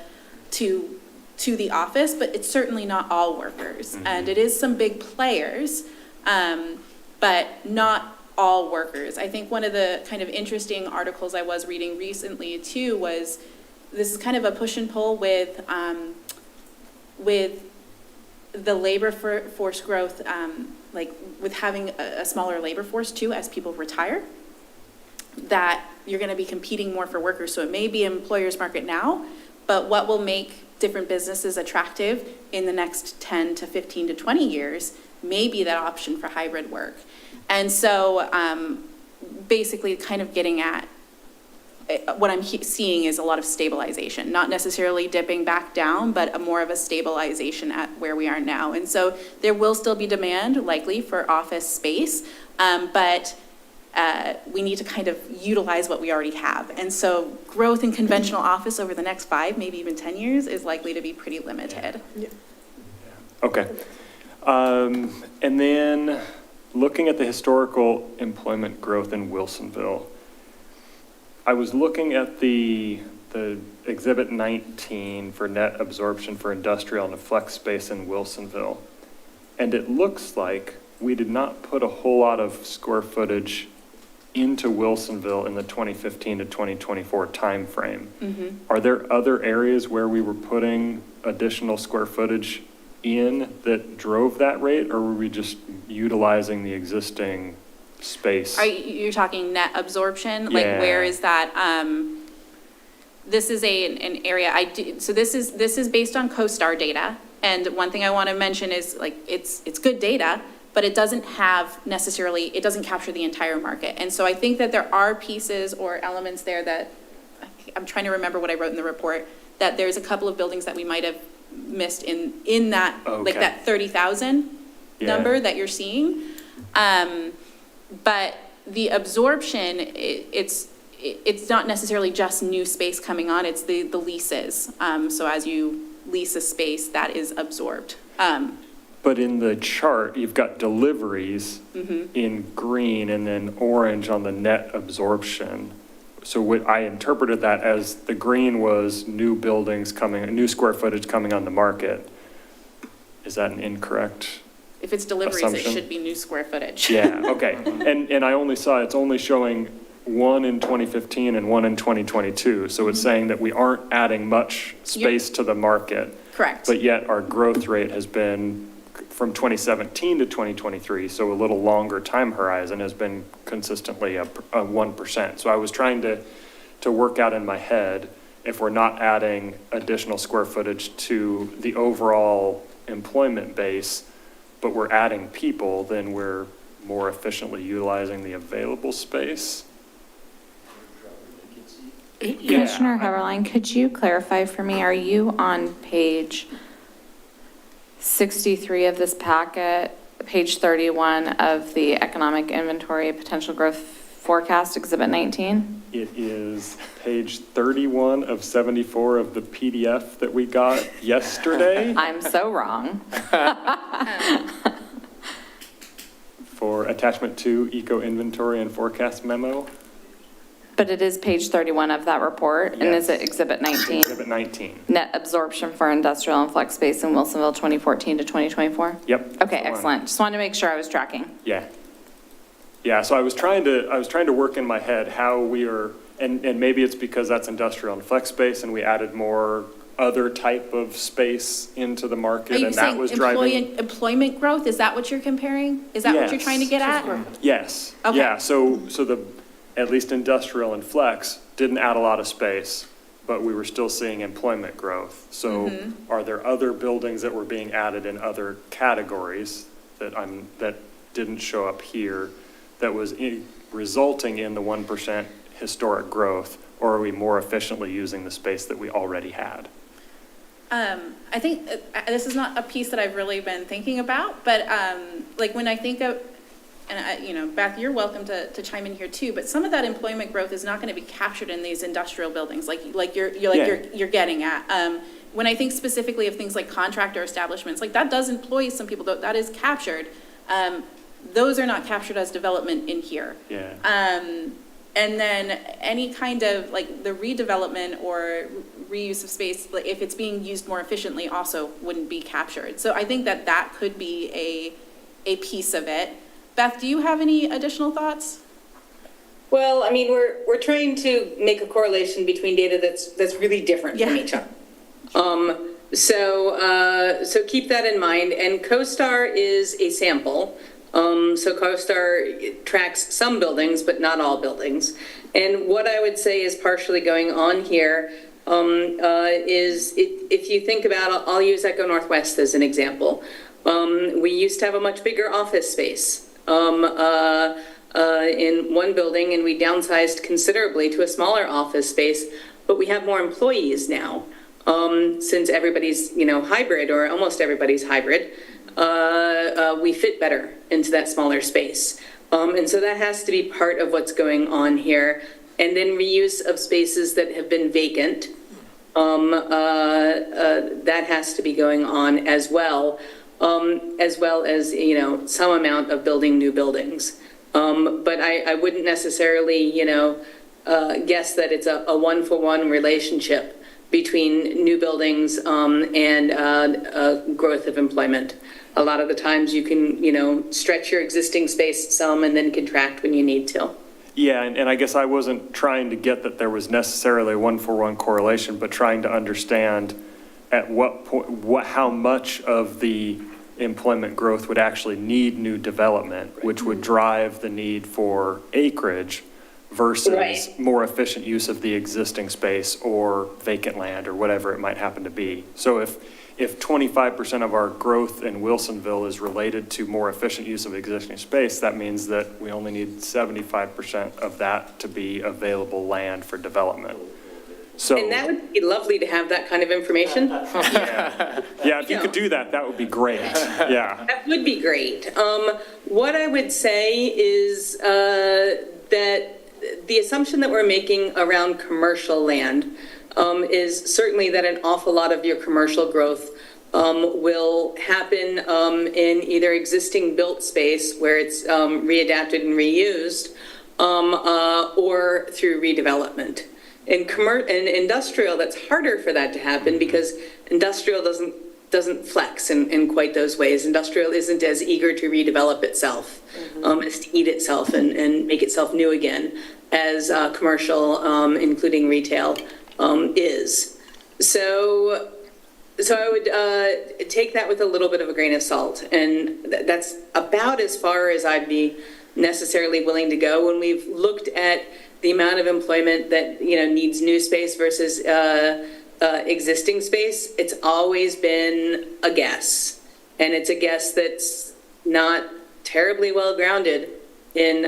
the office, but it's certainly not all workers. Mm-hmm. And it is some big players, but not all workers. I think one of the kind of interesting articles I was reading recently too was this is kind of a push and pull with the labor force growth, like with having a smaller labor force too as people retire, that you're going to be competing more for workers. So it may be an employer's market now, but what will make different businesses attractive in the next 10 to 15 to 20 years may be that option for hybrid work. And so basically kind of getting at what I'm seeing is a lot of stabilization, not necessarily dipping back down, but more of a stabilization at where we are now. And so there will still be demand likely for office space, but we need to kind of utilize what we already have. And so growth in conventional office over the next 5, maybe even 10 years is likely to be pretty limited. Yeah. Okay. And then looking at the historical employment growth in Wilsonville, I was looking at the Exhibit 19 for net absorption for industrial and flex space in Wilsonville, and it looks like we did not put a whole lot of square footage into Wilsonville in the 2015 to 2024 timeframe. Mm-hmm. Are there other areas where we were putting additional square footage in that drove that rate, or were we just utilizing the existing space? You're talking net absorption? Like Yeah. where is that? This is an area so this is based on CoStar data. And one thing I want to mention is like it's good data, but it doesn't capture the entire market. And so I think that there are pieces or elements there that I'm trying to remember what I wrote in the report, that there's a couple of buildings that we might have missed in that, like Okay. that 30,000 Yeah. number that you're seeing. But the absorption, it's not necessarily just new space coming on, it's the leases. So as you lease a space, that is absorbed. But in the chart, you've got deliveries in green and then orange on the net absorption. So what I interpreted that as the green was new buildings new square footage coming on the market. Is that an incorrect? If it's deliveries, Assumption. it should be new square footage. Yeah, okay. And I only saw, it's only showing one in 2015 and one in 2022. So it's saying that we aren't adding much space to the market. Correct. But yet our growth rate has been from 2017 to 2023, so a little longer time horizon, has been consistently a 1%. So I was trying to work out in my head, if we're not adding additional square footage to the overall employment base, but we're adding people, then we're more efficiently utilizing the available space. Commissioner Heberlein, could you clarify for me, are you on page 63 of this packet, page 31 of the economic inventory potential growth forecast, exhibit 19? It is page 31 of 74 of the PDF that we got yesterday I'm so wrong. for attachment 2, eco inventory and forecast memo. But it is page 31 of that report, and is it Yes. exhibit 19? Exhibit 19. Net absorption for industrial and flex space in Wilsonville 2014 to 2024? Yep. Okay, that's the one. excellent. Just wanted to make sure I was tracking. Yeah. Yeah, so I was trying to work in my head how we are, and maybe it's because that's industrial and flex space and we added more other type of space into the Are market you and that saying was driving. employment growth? Is that what you're comparing? Is that what you're trying to get at? Yes. Okay. Yeah, so the, at least industrial and flex didn't add a lot of space, but we were still seeing employment growth. So are there other buildings that were being added in other categories that didn't show up here that was resulting in the 1% historic growth? Or are we more efficiently using the space that we already had? I think this is not a piece that I've really been thinking about, but like when I think of, and Beth, you're welcome to chime in here too, but some of that employment growth is not going to be captured in these industrial buildings, like you're getting at. When I think specifically of things like contractor establishments, like that does employ some people, that is captured. Those are not captured as development in here. Yeah. And then any kind of like the redevelopment or reuse of space, like if it's being used more efficiently, also wouldn't be captured. So I think that could be a piece of it. Beth, do you have any additional thoughts? Well, I mean, we're trying to make a correlation between data that's really different from each other. So keep that in mind. And CoStar is a sample. So CoStar tracks some buildings, but not all buildings. And what I would say is partially going on here is if you think about, I'll use Echo Northwest as an example. We used to have a much bigger office space in one building, and we downsized considerably to a smaller office space, but we have more employees now. Since everybody's, hybrid, or almost everybody's hybrid, we fit better into that smaller space. And so that has to be part of what's going on here. And then reuse of spaces that have been vacant, that has to be going on as well as, some amount of building new buildings. But I wouldn't necessarily, guess that it's a one-for-one relationship between new buildings and growth of employment. A lot of the times you can, stretch your existing space some and then contract when you need to. Yeah, and I guess I wasn't trying to get that there was necessarily a one-for-one correlation, but trying to understand at what point, how much of the employment growth would actually need new development, which would drive the need for acreage versus more efficient use of the existing space or vacant land or whatever it might happen to be. So if 25% of our growth in Wilsonville is related to more efficient use of existing space, that means that we only need 75% of that to be available land for development. So, And that would be lovely to have that kind of information. yeah, if you could do that, that would be great. Yeah. That would be great. What I would say is that the assumption that we're making around commercial land is certainly that an awful lot of your commercial growth will happen in either existing built space where it's readapted and reused, or through redevelopment. In industrial, that's harder for that to happen because industrial doesn't flex in quite those ways. Industrial isn't as eager to redevelop itself, as to eat itself and make itself new again as commercial, including retail, is. So I would take that with a little bit of a grain of salt, and that's about as far as I'd be necessarily willing to go when we've looked at the amount of employment that needs new space versus existing space. It's always been a guess, and it's a guess that's not terribly well grounded in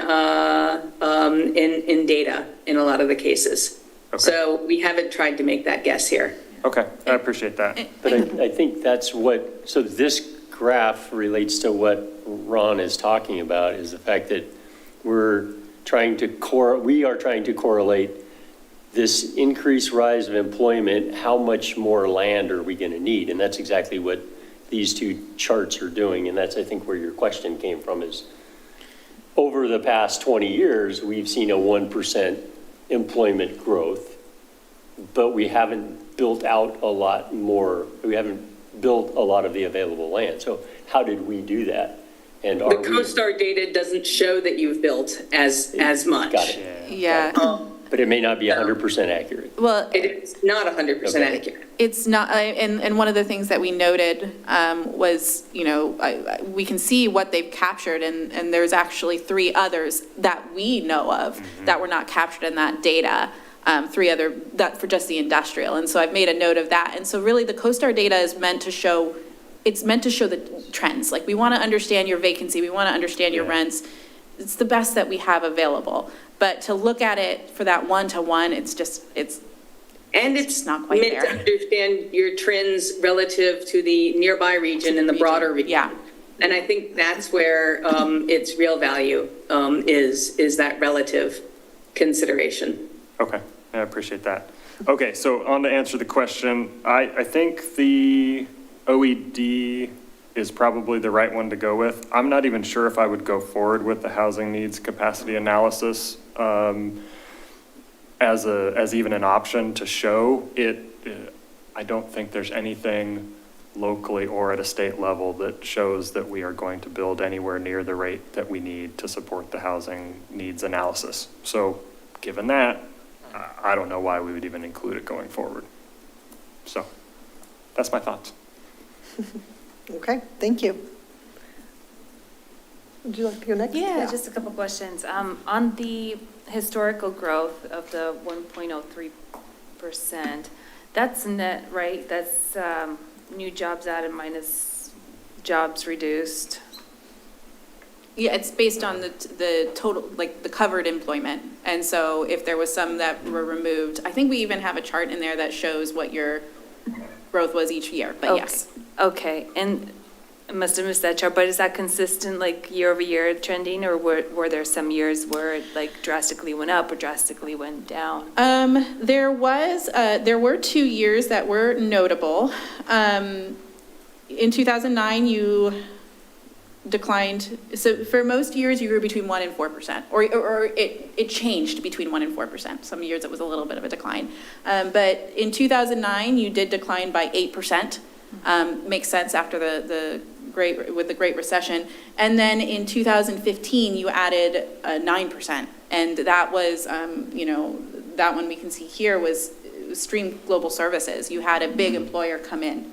data in a lot of the cases. So we haven't tried to make that guess here. Okay, I appreciate that. But I think that's what, so this graph relates to what Ron is talking about, is the fact that we are trying to correlate this increased rise of employment, how much more land are we going to need? And that's exactly what these two charts are doing. And that's, I think, where your question came from, is over the past 20 years, we've seen a 1% employment growth, but we haven't built out a lot more. We haven't built a lot of the available land. So how did we do that? And The are we? CoStar data doesn't show that you've built as much. Got it. Yeah. But it may not be 100% accurate. Well, It is not 100% Okay. accurate. it's not, and one of the things that we noted was, we can see what they've captured, and there's actually 3 others that we know of that were not captured in that data, 3 other, that for just the industrial. And so I've made a note of that. And so really the CoStar data is meant to show, it's meant to show the trends. Like, we want to understand your vacancy, we want to understand your rents. It's the best that we have available. But to look at it for that 1-to-1, And it's not quite meant to there. understand your trends relative to the nearby region and the broader region. Yeah. And I think that's where its real value is that relative consideration. Okay, I appreciate that. Okay, so on to answer the question, I think the OED is probably the right one to go with. I'm not even sure if I would go forward with the housing needs capacity analysis as even an option to show it. I don't think there's anything locally or at a state level that shows that we are going to build anywhere near the rate that we need to support the housing needs analysis. So given that, I don't know why we would even include it going forward. So that's my thoughts. Okay, thank you. Would you like to go next? Yeah, just a couple questions. On the historical growth of the 1.03%, that's net, right? That's new jobs added minus jobs reduced. Yeah, it's based on the total, like the covered employment. And so if there was some that were removed, I think we even have a chart in there that shows what your growth was each year, but yes. Okay, and I must have missed that chart, but is that consistent, like year over year trending, or were there some years where it like drastically went up or drastically went down? There were 2 years that were notable. In 2009, you declined. So for most years, you grew between 1% and 4%, or it changed between 1% and 4%. Some years it was a little bit of a decline. But in 2009, you did decline by 8%. Makes sense after the Great Recession. And then in 2015, you added 9%. And that was, that one we can see here was Stream Global Services. You had a big employer come in.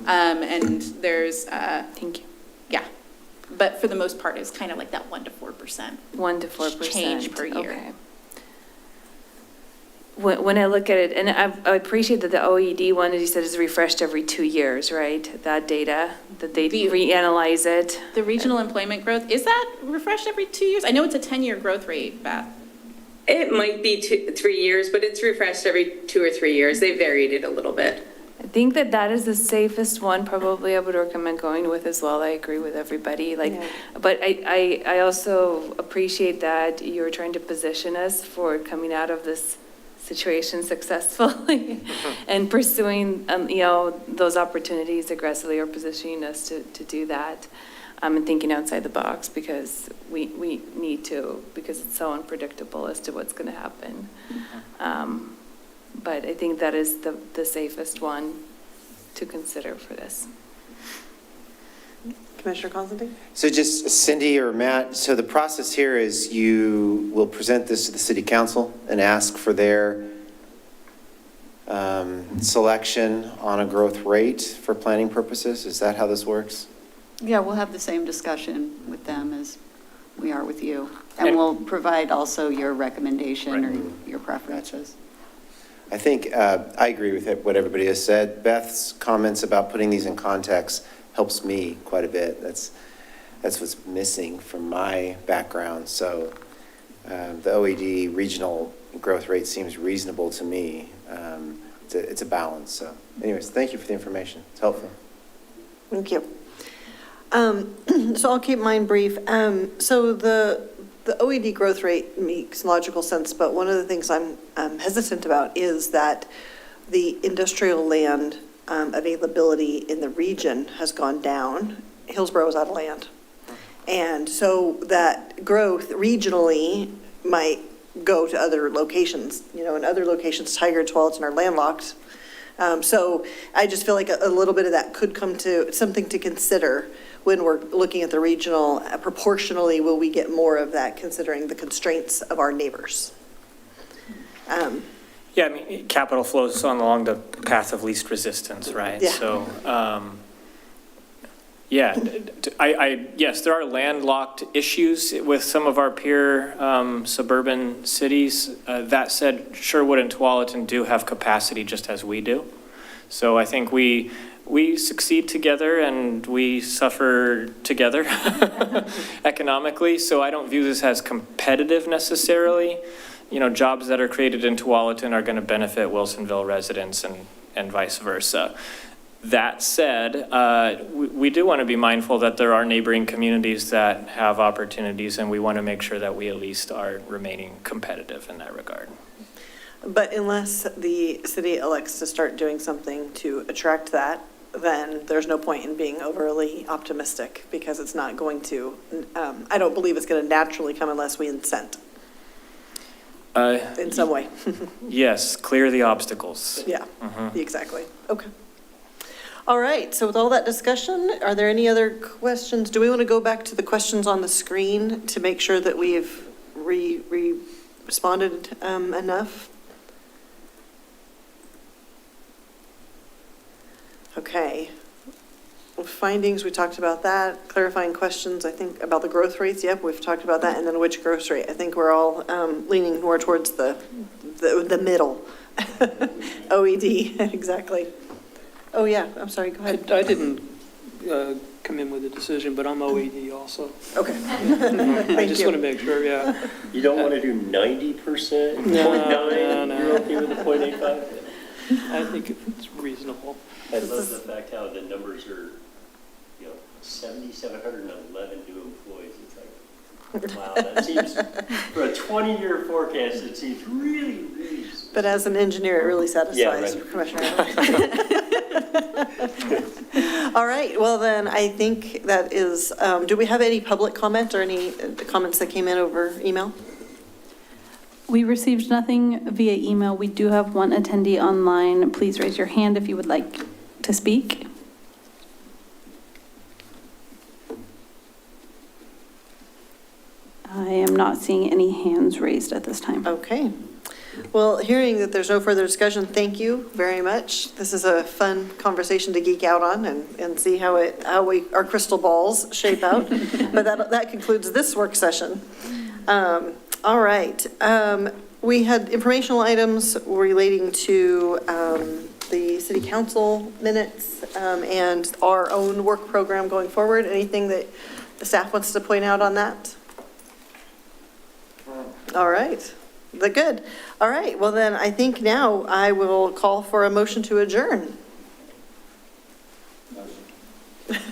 And there's, Thank you. yeah. But for the most part, it's kind of like that 1% to 4%. 1% to 4%. Change per year. Okay. When I look at it, and I appreciate that the OED one, as you said, is refreshed every 2 years, right? That data, that they reanalyze it. The regional employment growth, is that refreshed every 2 years? I know it's a 10-year growth rate, Beth. It might be 3 years, but it's refreshed every 2 or 3 years. They varied it a little bit. I think that is the safest one, probably I would recommend going with as well. I agree with everybody, but I also appreciate that you're trying to position us for coming out of this situation successfully and pursuing, those opportunities aggressively, or positioning us to do that, and thinking outside the box, because we need to, because it's so unpredictable as to what's going to happen. But I think that is the safest one to consider for this. Commissioner Constantine? So just Cindy or Matt, so the process here is you will present this to the city council and ask for their selection on a growth rate for planning purposes? Is that how this works? Yeah, we'll have the same discussion with them as we are with you. And we'll provide also your recommendation or your preferences. I think I agree with what everybody has said. Beth's comments about putting these in context helps me quite a bit. That's what's missing from my background. So the OED regional growth rate seems reasonable to me. It's a balance. So anyways, thank you for the information. It's helpful. Thank you. So I'll keep mine brief. So the OED growth rate makes logical sense, but one of the things I'm hesitant about is that the industrial land availability in the region has gone down. Hillsborough is out of land. And so that growth regionally might go to other locations. You know, in other locations, Tiger and Tualatin are landlocked. So I just feel like a little bit of that could come to something to consider when we're looking at the regional. Proportionally, will we get more of that considering the constraints of our neighbors? Yeah, I mean, capital flows along the path of least resistance, right? Yeah. So, yeah, yes, there are landlocked issues with some of our peer suburban cities. That said, Sherwood and Tualatin do have capacity just as we do. So I think we succeed together and we suffer together economically. So I don't view this as competitive necessarily. You know, jobs that are created in Tualatin are going to benefit Wilsonville residents and vice versa. That said, we do want to be mindful that there are neighboring communities that have opportunities, and we want to make sure that we at least are remaining competitive in that regard. But unless the city elects to start doing something to attract that, then there's no point in being overly optimistic, because it's not going to, I don't believe it's going to naturally come unless we incent in some way. Yes, clear the obstacles. Yeah, exactly. Okay. All right, so with all that discussion, are there any other questions? Do we want to go back to the questions on the screen to make sure that we've responded enough? Okay. Findings, we talked about that. Clarifying questions, I think, about the growth rates. Yep, we've talked about that. And then which growth rate? I think we're all leaning more towards the middle. OED, exactly. Oh, yeah, I'm sorry, go ahead. I didn't come in with a decision, but I'm OED also. Okay. I just want to make sure, yeah. You don't want to do 90%, No, 0.9? no. You're okay with the 0.85? I think it's reasonable. I love the fact how the numbers are, 7,711 new employees. It's like, wow, that seems, for a 20-year forecast, it seems really, really small. But as an engineer, it really satisfies, right. Commissioner. All right, well then, I think that is, do we have any public comment or any comments that came in over email? We received nothing via email. We do have one attendee online. Please raise your hand if you would like to speak. I am not seeing any hands raised at this time. Okay. Well, hearing that there's no further discussion, thank you very much. This is a fun conversation to geek out on and see how our crystal balls shape out. But that concludes this work session. All right. We had informational items relating to the city council minutes and our own work program going forward. Anything that the staff wants to point out on that? All right. Good. All right. Well, then I think now I will call for a motion to adjourn.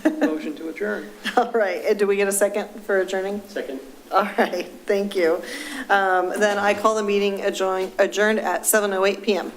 Motion to adjourn. All right. And do we get a second for adjourning? Second. All right. Thank you. Then I call the meeting adjourned at 7:08 p.m.